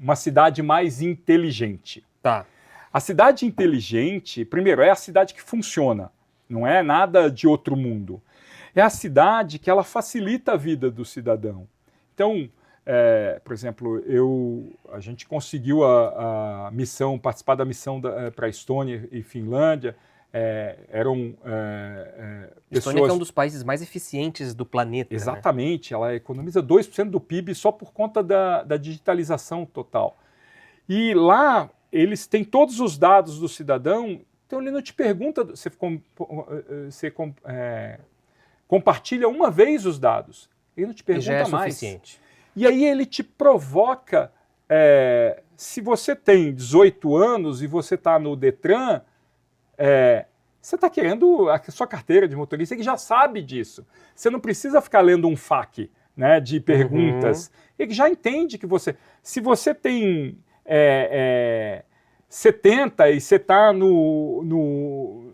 uma cidade mais inteligente. Tá. A cidade inteligente, primeiro, é a cidade que funciona, não é nada de outro mundo. É a cidade que ela facilita a vida do cidadão. Então, por exemplo, a gente conseguiu participar da missão para a Estônia e Finlândia. Eram pessoas... Estônia é um dos países mais eficientes do planeta. Exatamente, né? Ela economiza 2% do PIB só por conta da digitalização total. E lá eles têm todos os dados do cidadão, então ele não te pergunta, você compartilha uma vez os dados, ele não te pergunta já é mais. Suficiente. E aí ele te provoca, se você tem 18 anos e você está no Detran, você está querendo a sua carteira de motorista, que já sabe disso. Você não precisa ficar lendo um FAQ, né, de perguntas. Ele já entende que se você tem 70 e você está no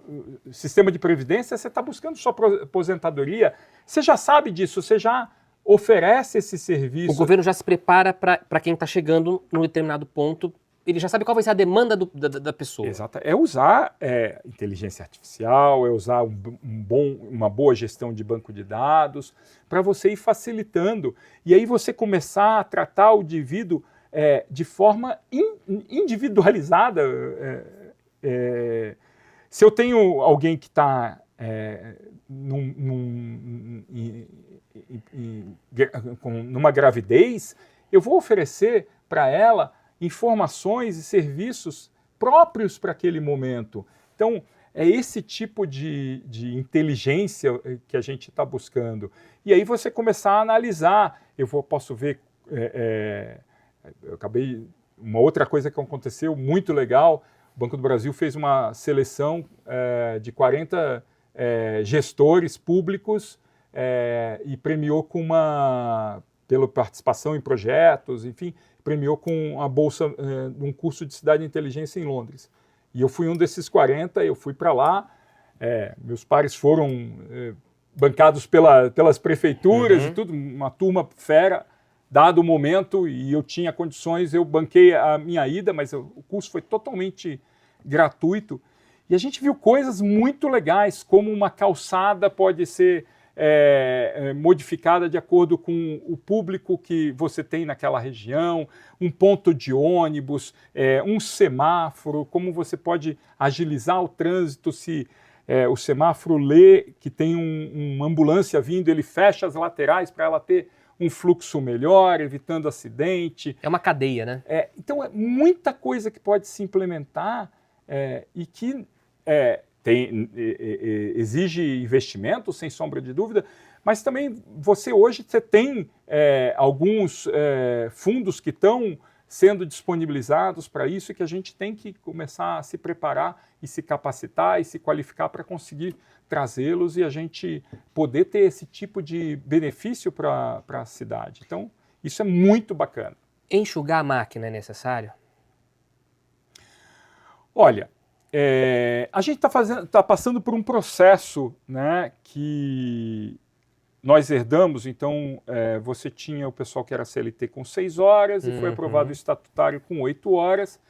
sistema de previdência, você está buscando sua aposentadoria, você já sabe disso, você já oferece esse serviço. O governo já se prepara para quem está chegando num determinado ponto, ele já sabe qual vai ser a demanda da pessoa. Exato. É usar inteligência artificial, é usar uma boa gestão de banco de dados, para você ir facilitando. E aí você começar a tratar o indivíduo de forma individualizada. Se eu tenho alguém que está numa gravidez, eu vou oferecer para ela informações e serviços próprios para aquele momento. Então, é esse tipo de inteligência que a gente está buscando. E aí você começar a analisar. Posso ver... uma outra coisa que aconteceu muito legal, o Banco do Brasil fez uma seleção de 40 gestores públicos e premiou com uma pela participação em projetos, enfim, premiou com a bolsa de um curso de Cidade e Inteligência em Londres. E eu fui um desses 40, eu fui para lá, meus pares foram bancados pelas prefeituras e tudo, uma turma fera, dado o momento, e eu tinha condições, eu banquei a minha ida, mas o curso foi totalmente gratuito. E a gente viu coisas muito legais, como uma calçada pode ser modificada de acordo com o público que você tem naquela região, um ponto de ônibus, um semáforo, como você pode agilizar o trânsito se o semáforo lê que tem uma ambulância vindo, ele fecha as laterais para ela ter um fluxo melhor, evitando acidente. É uma cadeia, né? Então, é muita coisa que pode se implementar e que exige investimento, sem sombra de dúvida, mas também você tem alguns fundos que estão sendo disponibilizados para isso e que a gente tem que começar a se preparar e se capacitar e se qualificar para conseguir trazê-los e a gente poder ter esse tipo de benefício para a cidade. Então, isso é muito bacana. Enxugar a máquina é necessário? Olha, a gente está passando por um processo, né, que nós herdamos. Então, você tinha o pessoal que era CLT com 6 horas e foi aprovado o estatutário com 8 horas.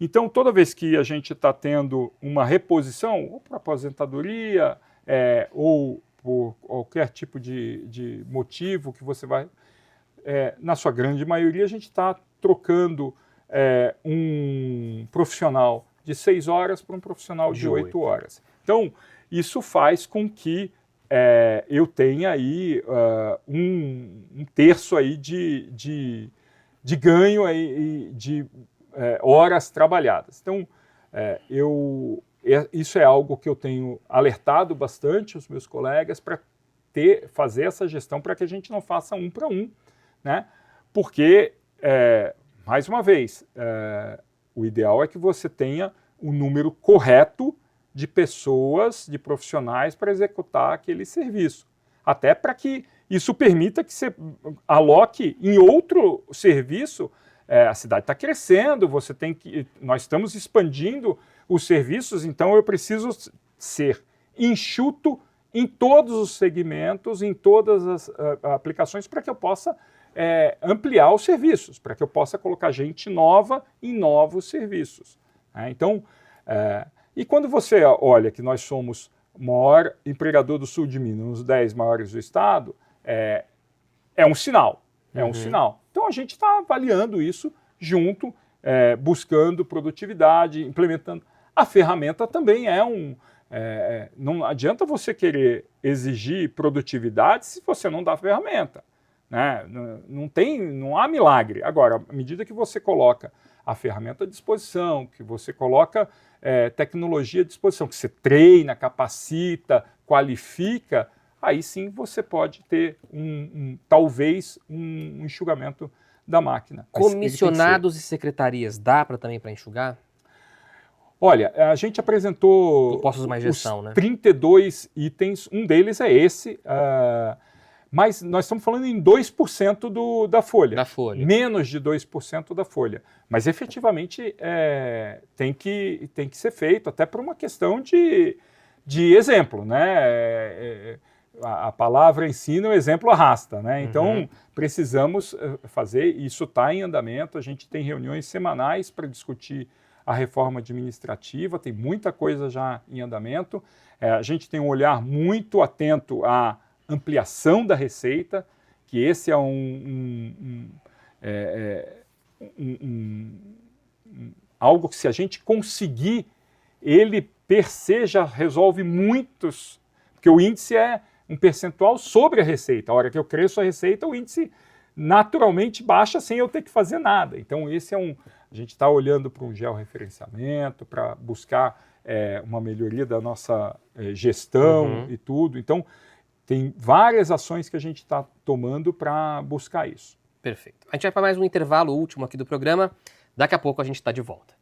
Então, toda vez que a gente está tendo uma reposição, ou por aposentadoria, ou por qualquer tipo de motivo que você vai, na sua grande maioria, a gente está trocando um profissional de 6 horas para um profissional de 8 horas. Então, isso faz com que eu tenha aí um terço aí de ganho aí, de horas trabalhadas. Então, isso é algo que eu tenho alertado bastante os meus colegas para fazer essa gestão para que a gente não faça 1 para 1, né? Porque, mais uma vez, o ideal é que você tenha o número correto de pessoas, de profissionais para executar aquele serviço. Até para que isso permita que você aloque em outro serviço. A cidade está crescendo, nós estamos expandindo os serviços, então eu preciso ser enxuto em todos os segmentos, em todas as aplicações, para que eu possa ampliar os serviços, para que eu possa colocar gente nova em novos serviços. Então, e quando você olha que nós somos o maior empregador do sul de Minas, os 10 maiores do estado, é um sinal. É um sinal. Então, a gente está avaliando isso junto, buscando produtividade, implementando. A ferramenta também não adianta você querer exigir produtividade se você não dá ferramenta, né? Não há milagre. Agora, à medida que você coloca a ferramenta à disposição, que você coloca tecnologia à disposição, que você treina, capacita, qualifica, aí sim você pode ter talvez um enxugamento da máquina. Comissionados e secretarias, dá também para enxugar? Olha, a gente apresentou Postos mais gestão, né? 32 itens, um deles é esse, mas nós estamos falando em 2% da folha. Da folha. Menos de 2% da folha. Mas efetivamente tem que ser feito, até por uma questão de exemplo, né? A palavra ensina, o exemplo arrasta, né? Então, precisamos fazer, isso está em andamento, a gente tem reuniões semanais para discutir a reforma administrativa, tem muita coisa já em andamento, a gente tem um olhar muito atento à ampliação da receita, que esse é algo que, se a gente conseguir, ele per se já resolve muitos, porque o índice é um percentual sobre a receita. A hora que eu cresço a receita, o índice naturalmente baixa sem eu ter que fazer nada. Então, esse a gente está olhando para um georreferenciamento, para buscar uma melhoria da nossa gestão e tudo. Então, tem várias ações que a gente está tomando para buscar isso. Perfeito. A gente vai para mais um intervalo último aqui do programa. Daqui a pouco a gente está de volta.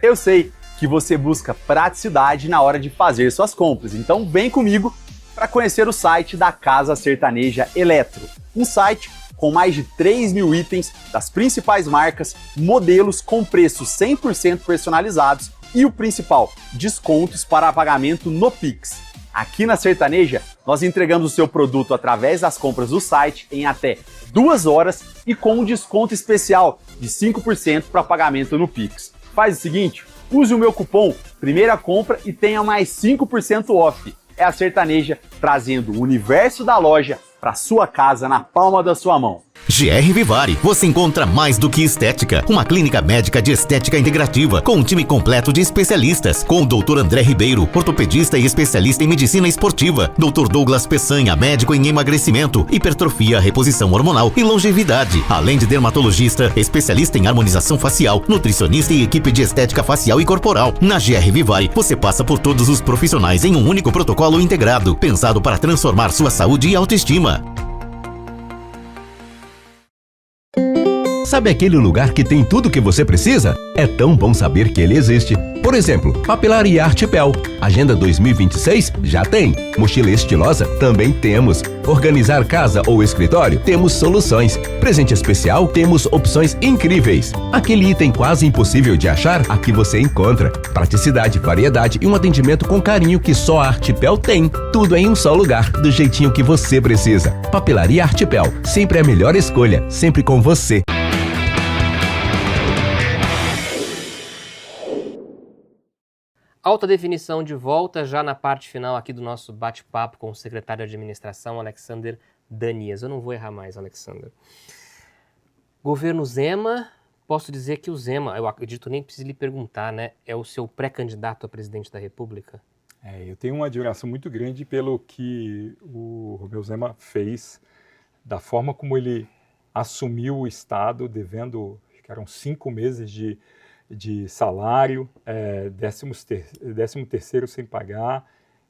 Eu sei que você busca praticidade na hora de fazer suas compras. Então vem comigo para conhecer o site da Casa Sertaneja Eletro, um site com mais de 3 mil itens das principais marcas, modelos com preços 100% personalizados e o principal, descontos para pagamento no Pix. Aqui na Sertaneja, nós entregamos o seu produto através das compras do site em até 2 horas e com um desconto especial de 5% para pagamento no Pix. Faz o seguinte, use o meu cupom Primeira Compra e tenha mais 5% off. É a Sertaneja trazendo o universo da loja para sua casa na palma da sua mão. GR Vivari, você encontra mais do que estética. Uma clínica médica de estética integrativa, com um time completo de especialistas, com o Dr. André Ribeiro, ortopedista e especialista em medicina esportiva, Dr. Douglas Peçanha, médico em emagrecimento, hipertrofia, reposição hormonal e longevidade, além de dermatologista, especialista em harmonização facial, nutricionista e equipe de estética facial e corporal. Na GR Vivari, você passa por todos os profissionais em um único protocolo integrado, pensado para transformar sua saúde e autoestima. Sabe aquele lugar que tem tudo o que você precisa? É tão bom saber que ele existe. Por exemplo, Papelaria Artipel. Agenda 2026? Já tem. Mochila estilosa? Também temos. Organizar casa ou escritório? Temos soluções. Presente especial? Temos opções incríveis. Aquele item quase impossível de achar? Aqui você encontra. Praticidade, variedade e um atendimento com carinho que só a Artipel tem. Tudo em um só lugar, do jeitinho que você precisa. Papelaria Artipel. Sempre a melhor escolha. Sempre com você. Alta definição de volta já na parte final aqui do nosso bate-papo com o secretário de administração, Alexander Danias. Eu não vou errar mais, Alexander. Governo Zema, posso dizer que o Zema, eu acredito nem preciso lhe perguntar, né? É o seu pré-candidato a presidente da República? Eu tenho uma admiração muito grande pelo que o Romeu Zema fez, da forma como ele assumiu o Estado devendo, acho que eram 5 meses de salário, 13º sem pagar,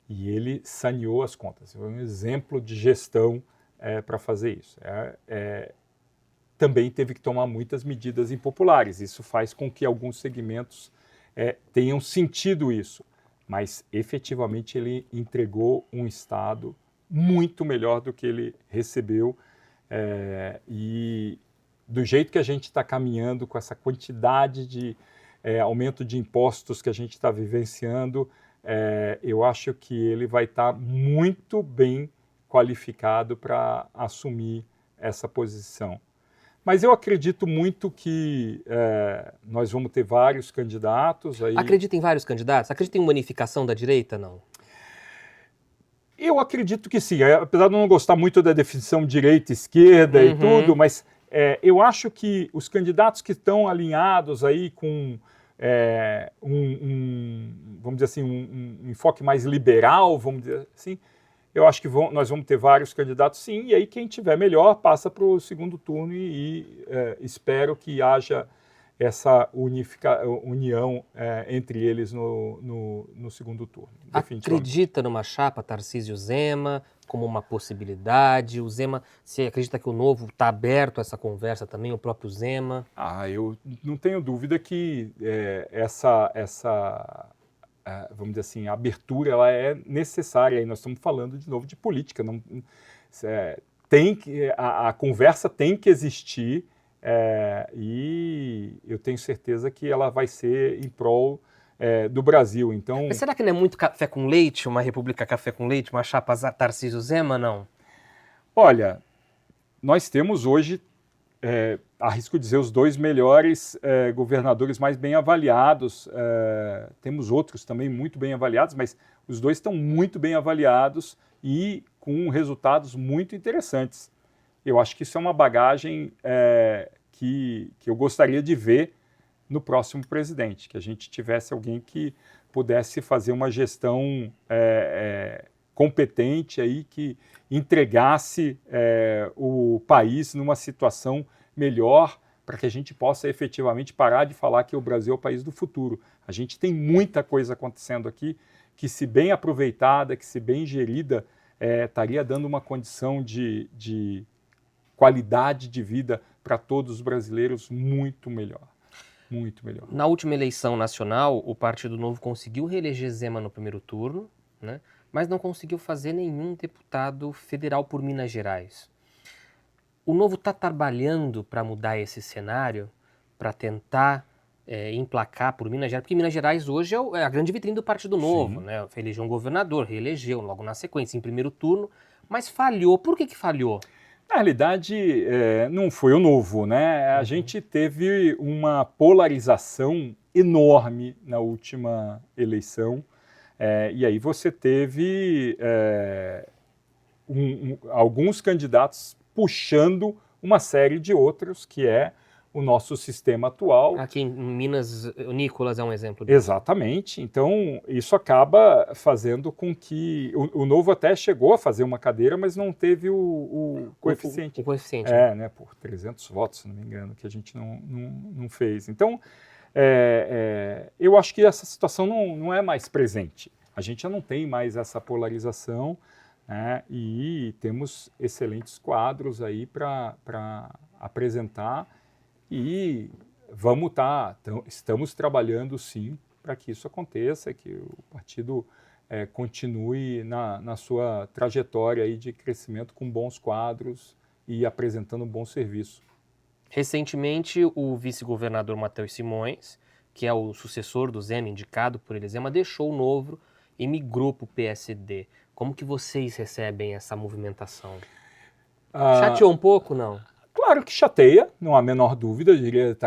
e ele saneou as contas. Foi um exemplo de gestão para fazer isso. Também teve que tomar muitas medidas impopulares. Isso faz com que alguns segmentos tenham sentido isso, mas efetivamente ele entregou um Estado muito melhor do que ele recebeu, e do jeito que a gente está caminhando, com essa quantidade de aumento de impostos que a gente está vivenciando, eu acho que ele vai estar muito bem qualificado para assumir essa posição. Mas eu acredito muito que nós vamos ter vários candidatos. Acredita em vários candidatos? Acredita em uma unificação da direita, não? Eu acredito que sim, apesar de eu não gostar muito da definição direita, esquerda e tudo, mas eu acho que os candidatos que estão alinhados aí com vamos dizer assim, um enfoque mais liberal, vamos dizer assim, eu acho que nós vamos ter vários candidatos sim, e aí quem tiver melhor passa para o segundo turno e espero que haja essa união entre eles no segundo turno. Acredita numa chapa Tarcísio-Zema como uma possibilidade? O Zema, você acredita que o Novo está aberto a essa conversa também, o próprio Zema? Eu não tenho dúvida que vamos dizer assim, a abertura ela é necessária. E nós estamos falando de novo de política. A conversa tem que existir, e eu tenho certeza que ela vai ser em prol do Brasil. Então, mas será que não é muito café com leite, uma república café com leite, uma chapa Tarcísio-Zema, não? Olha, nós temos hoje, arrisco dizer, os 2 melhores governadores mais bem avaliados. Temos outros também muito bem avaliados, mas os 2 estão muito bem avaliados e com resultados muito interessantes. Eu acho que isso é uma bagagem que eu gostaria de ver no próximo presidente, que a gente tivesse alguém que pudesse fazer uma gestão competente, aí, que entregasse o país numa situação melhor, para que a gente possa efetivamente parar de falar que o Brasil é o país do futuro. A gente tem muita coisa acontecendo aqui que, se bem aproveitada, que se bem gerida, estaria dando uma condição de qualidade de vida para todos os brasileiros muito melhor. Muito melhor. Na última eleição nacional, o Partido Novo conseguiu reeleger Zema no primeiro turno, né? Mas não conseguiu fazer nenhum deputado federal por Minas Gerais. O Novo está trabalhando para mudar esse cenário, para tentar emplacar por Minas Gerais, porque Minas Gerais hoje é a grande vitrine do Partido Novo, né? Elegeu um governador, reelegeu logo na sequência, em primeiro turno, mas falhou. Por que falhou? Na realidade, não foi o Novo, né? A gente teve uma polarização enorme na última eleição, e aí você teve alguns candidatos puxando uma série de outros, que é o nosso sistema atual. Aqui em Minas, o Nicolas é um exemplo disso. Exatamente. Então, isso acaba fazendo com que... O Novo até chegou a fazer uma cadeira, mas não teve o coeficiente. O coeficiente. Né? Por 300 votos, se não me engano, que a gente não fez. Então, eu acho que essa situação não é mais presente. A gente já não tem mais essa polarização, né? E temos excelentes quadros aí para apresentar. E estamos trabalhando sim para que isso aconteça, que o partido continue na sua trajetória aí de crescimento com bons quadros e apresentando um bom serviço. Recentemente, o vice-governador Matheus Simões, que é o sucessor do Zema, indicado por ele, Zema, deixou o Novo e migrou para o PSD. Como que vocês recebem essa movimentação? Chateou um pouco, não? Claro que chateia, não há a menor dúvida, eu diria,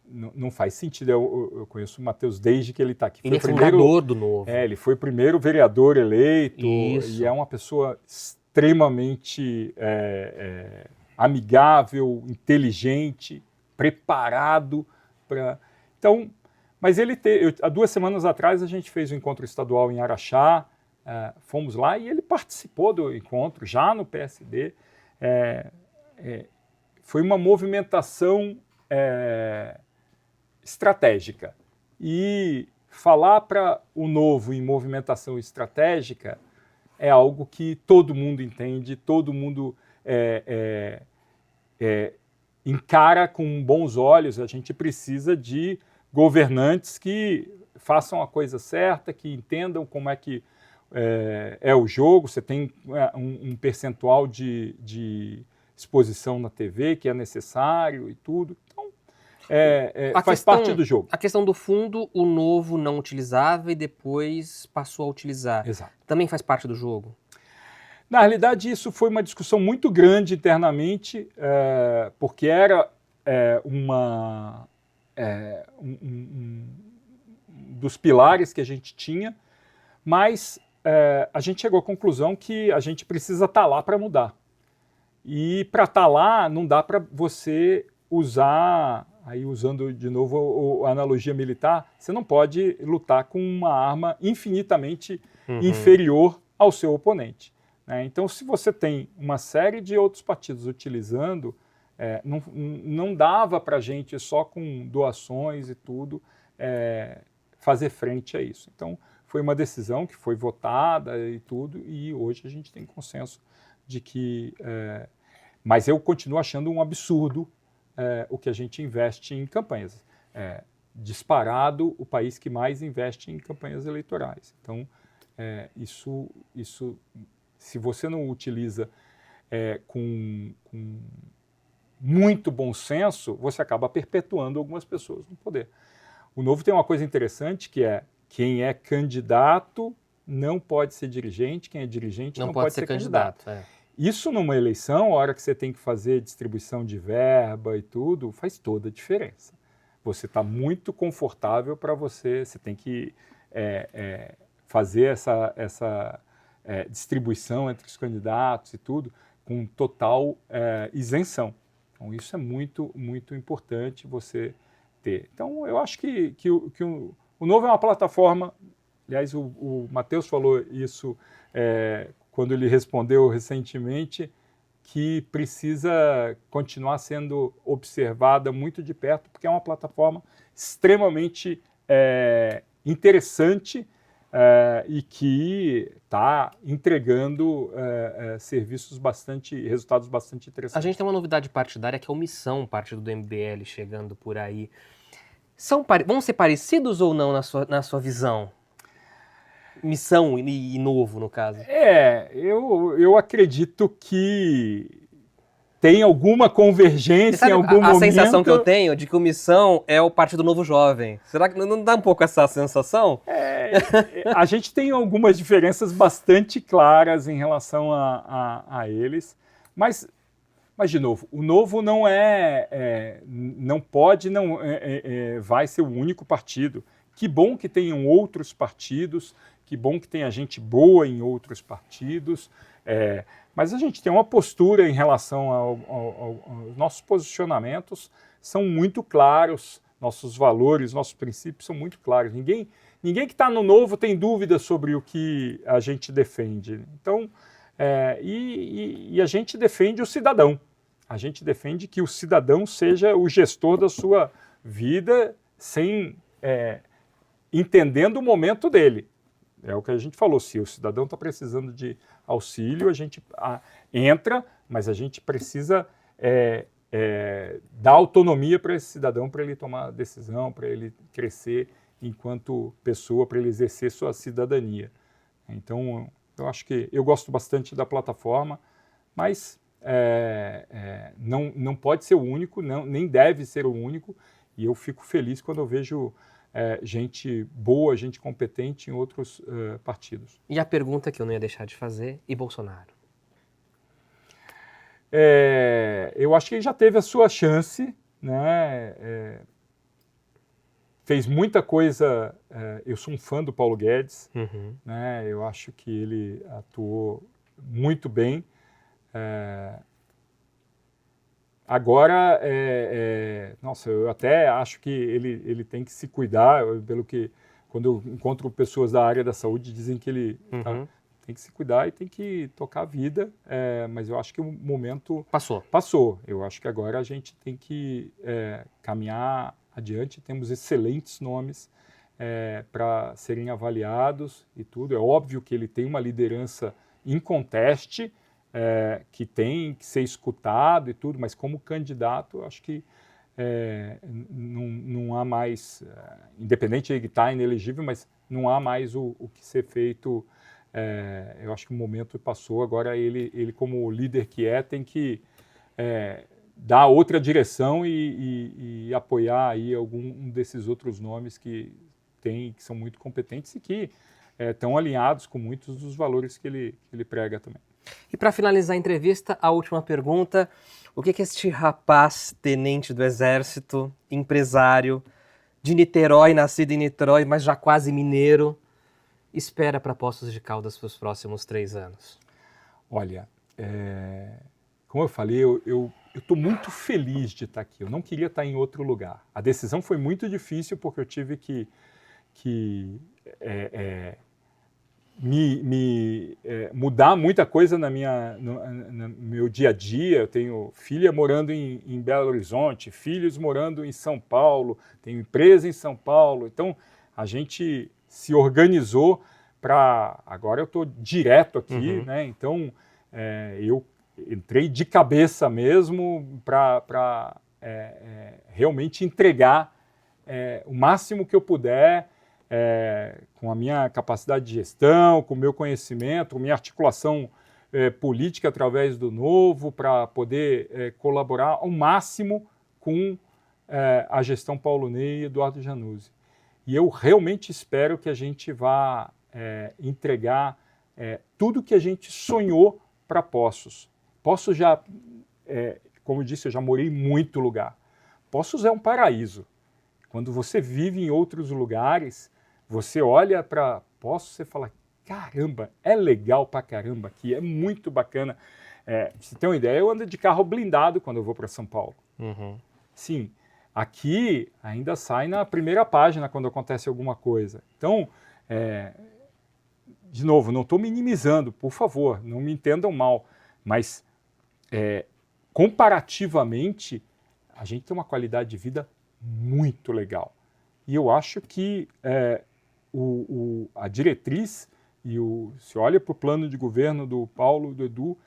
não faz sentido. Eu conheço o Matheus desde que ele está aqui. Ele é fundador do Novo. Ele foi o primeiro vereador eleito. Isso. E é uma pessoa extremamente amigável, inteligente, preparado para... Então, mas há 2 semanas atrás a gente fez um encontro estadual em Araxá, fomos lá e ele participou do encontro já no PSD. Foi uma movimentação estratégica. E falar para o Novo em movimentação estratégica é algo que todo mundo entende, todo mundo encara com bons olhos. A gente precisa de governantes que façam a coisa certa, que entendam como é que é o jogo. Você tem um percentual de exposição na TV que é necessário e tudo. Então, faz parte do jogo. A questão do fundo, o Novo não utilizava e depois passou a utilizar. Exato. Também faz parte do jogo? Na realidade, isso foi uma discussão muito grande internamente, porque era um dos pilares que a gente tinha, mas a gente chegou à conclusão que a gente precisa estar lá para mudar. E para estar lá, não dá para você usar, aí usando de novo a analogia militar, você não pode lutar com uma arma infinitamente inferior ao seu oponente, né? Então, se você tem uma série de outros partidos utilizando, não dava para a gente só com doações e tudo fazer frente a isso. Então, foi uma decisão que foi votada e tudo, e hoje a gente tem consenso de que... mas eu continuo achando um absurdo o que a gente investe em campanhas. Disparado o país que mais investe em campanhas eleitorais. Então, isso se você não utiliza com muito bom senso, você acaba perpetuando algumas pessoas no poder. O Novo tem uma coisa interessante, que é quem é candidato não pode ser dirigente, quem é dirigente não pode ser candidato. Isso numa eleição, a hora que você tem que fazer distribuição de verba e tudo, faz toda a diferença. Você está muito confortável para você tem que fazer essa distribuição entre os candidatos e tudo com total isenção. Então, isso é muito, muito importante você ter. Então, eu acho que o Novo é uma plataforma, aliás, o Matheus falou isso quando ele respondeu recentemente, que precisa continuar sendo observada muito de perto, porque é uma plataforma extremamente interessante e que está entregando resultados bastante interessantes. A gente tem uma novidade partidária que é o Missão, partido do MBL chegando por aí. Vão ser parecidos ou não na sua visão? Missão e Novo, no caso. Eu acredito que tem alguma convergência em algum momento. A sensação que eu tenho de que o Missão é o Partido Novo Jovem. Será que não dá um pouco essa sensação? A gente tem algumas diferenças bastante claras em relação a eles, mas de novo, o Novo não vai ser o único partido. Que bom que tenham outros partidos, que bom que tenha gente boa em outros partidos, mas a gente tem uma postura em relação aos nossos posicionamentos, são muito claros, nossos valores, nossos princípios são muito claros. Ninguém que está no Novo tem dúvida sobre o que a gente defende. Então, e a gente defende o cidadão. A gente defende que o cidadão seja o gestor da sua vida, entendendo o momento dele. É o que a gente falou, se o cidadão está precisando de auxílio, a gente entra, mas a gente precisa dar autonomia para esse cidadão, para ele tomar decisão, para ele crescer enquanto pessoa, para ele exercer sua cidadania. Então, eu acho que eu gosto bastante da plataforma, mas não pode ser o único, nem deve ser o único, e eu fico feliz quando eu vejo gente boa, gente competente em outros partidos. E a pergunta que eu não ia deixar de fazer, e Bolsonaro? Eu acho que ele já teve a sua chance, né? Fez muita coisa. Eu sou um fã do Paulo Guedes, né? Eu acho que ele atuou muito bem. Agora, nossa, eu até acho que ele tem que se cuidar, quando eu encontro pessoas da área da saúde, dizem que ele tem que se cuidar e tem que tocar a vida, mas eu acho que o momento passou. Eu acho que agora a gente tem que caminhar adiante, temos excelentes nomes para serem avaliados e tudo. É óbvio que ele tem uma liderança inconteste, que tem que ser escutado e tudo, mas como candidato, eu acho que não há mais, independente de ele estar inelegível, mas não há mais o que ser feito. Eu acho que o momento passou, agora ele como líder que tem que dar outra direção e apoiar aí algum desses outros nomes que são muito competentes e que estão alinhados com muitos dos valores que ele prega também. E para finalizar a entrevista, a última pergunta: o que este rapaz, tenente do Exército, empresário, de Niterói, nascido em Niterói, mas já quase mineiro, espera para Poços de Caldas para os próximos 3 anos? Olha, como eu falei, eu estou muito feliz de estar aqui. Eu não queria estar em outro lugar. A decisão foi muito difícil porque eu tive que mudar muita coisa no meu dia a dia. Eu tenho filha morando em Belo Horizonte, filhos morando em São Paulo, tenho empresa em São Paulo. Então, a gente se organizou para... Agora eu estou direto aqui, né? Então, eu entrei de cabeça mesmo para realmente entregar o máximo que eu puder, com a minha capacidade de gestão, com o meu conhecimento, minha articulação política através do Novo, para poder colaborar ao máximo com a gestão Paulo Ney e Eduardo Januzzi. E eu realmente espero que a gente vá entregar tudo que a gente sonhou para Poços. Poços já, como eu disse, eu já morei em muito lugar. Poços é um paraíso. Quando você vive em outros lugares, você olha para Poços e fala, caramba, é legal pra caramba aqui, é muito bacana. Pra você ter uma ideia, eu ando de carro blindado quando eu vou para São Paulo. Sim, aqui ainda sai na primeira página quando acontece alguma coisa. Então, de novo, não estou minimizando, por favor, não me entendam mal, mas comparativamente, a gente tem uma qualidade de vida muito legal. E eu acho que a diretriz, e se olha para o plano de governo do Paulo e do Edu,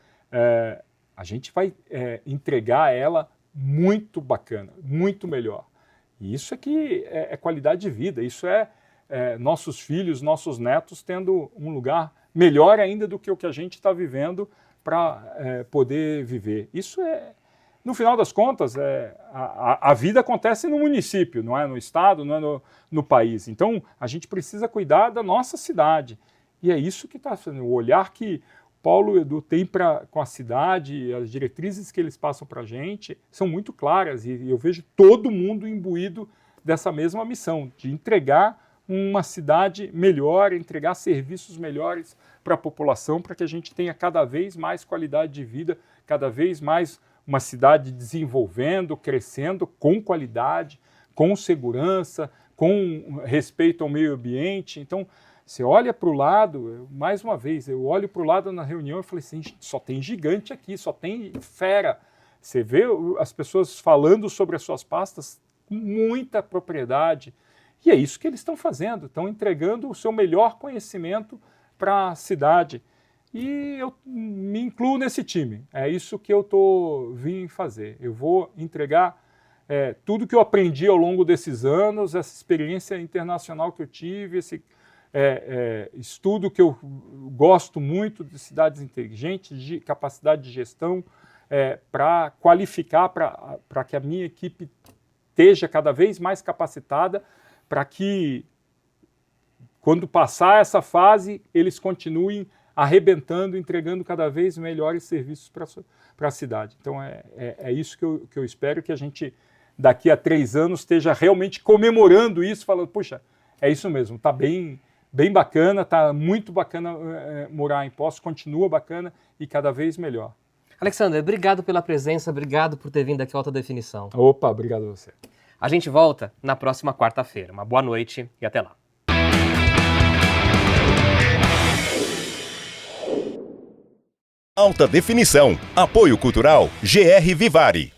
a gente vai entregar ela muito bacana, muito melhor. E isso aqui é qualidade de vida, isso nossos filhos, nossos netos tendo um lugar melhor ainda do que o que a gente está vivendo para poder viver. Isso no final das contas, a vida acontece no município, não é no estado, não é no país. Então, a gente precisa cuidar da nossa cidade. E é isso que está sendo, o olhar que o Paulo e o Edu têm com a cidade, as diretrizes que eles passam para a gente, são muito claras. E eu vejo todo mundo imbuído dessa mesma missão, de entregar uma cidade melhor, entregar serviços melhores para a população, para que a gente tenha cada vez mais qualidade de vida, cada vez mais uma cidade desenvolvendo, crescendo com qualidade, com segurança, com respeito ao meio ambiente. Então, você olha para o lado, mais uma vez, eu olho para o lado na reunião e falei assim, só tem gigante aqui, só tem fera. Você vê as pessoas falando sobre as suas pastas com muita propriedade. E é isso que eles estão fazendo, estão entregando o seu melhor conhecimento para a cidade. E eu me incluo nesse time, é isso que eu vim fazer. Eu vou entregar tudo que eu aprendi ao longo desses anos, essa experiência internacional que eu tive, esse estudo que eu gosto muito de cidades inteligentes, de capacidade de gestão, para qualificar, para que a minha equipe esteja cada vez mais capacitada, para que, quando passar essa fase, eles continuem arrebentando, entregando cada vez melhores serviços para a cidade. Então, é isso que eu espero, que a gente, daqui a 3 anos, esteja realmente comemorando isso, falando, puxa, é isso mesmo, está bem bacana, está muito bacana morar em Poços, continua bacana e cada vez melhor. Alexander, obrigado pela presença, obrigado por ter vindo aqui à Alta Definição. Opa, obrigado a você. A gente volta na próxima quarta-feira. Uma boa noite e até lá. Alta Definição. Apoio Cultural GR Vivari.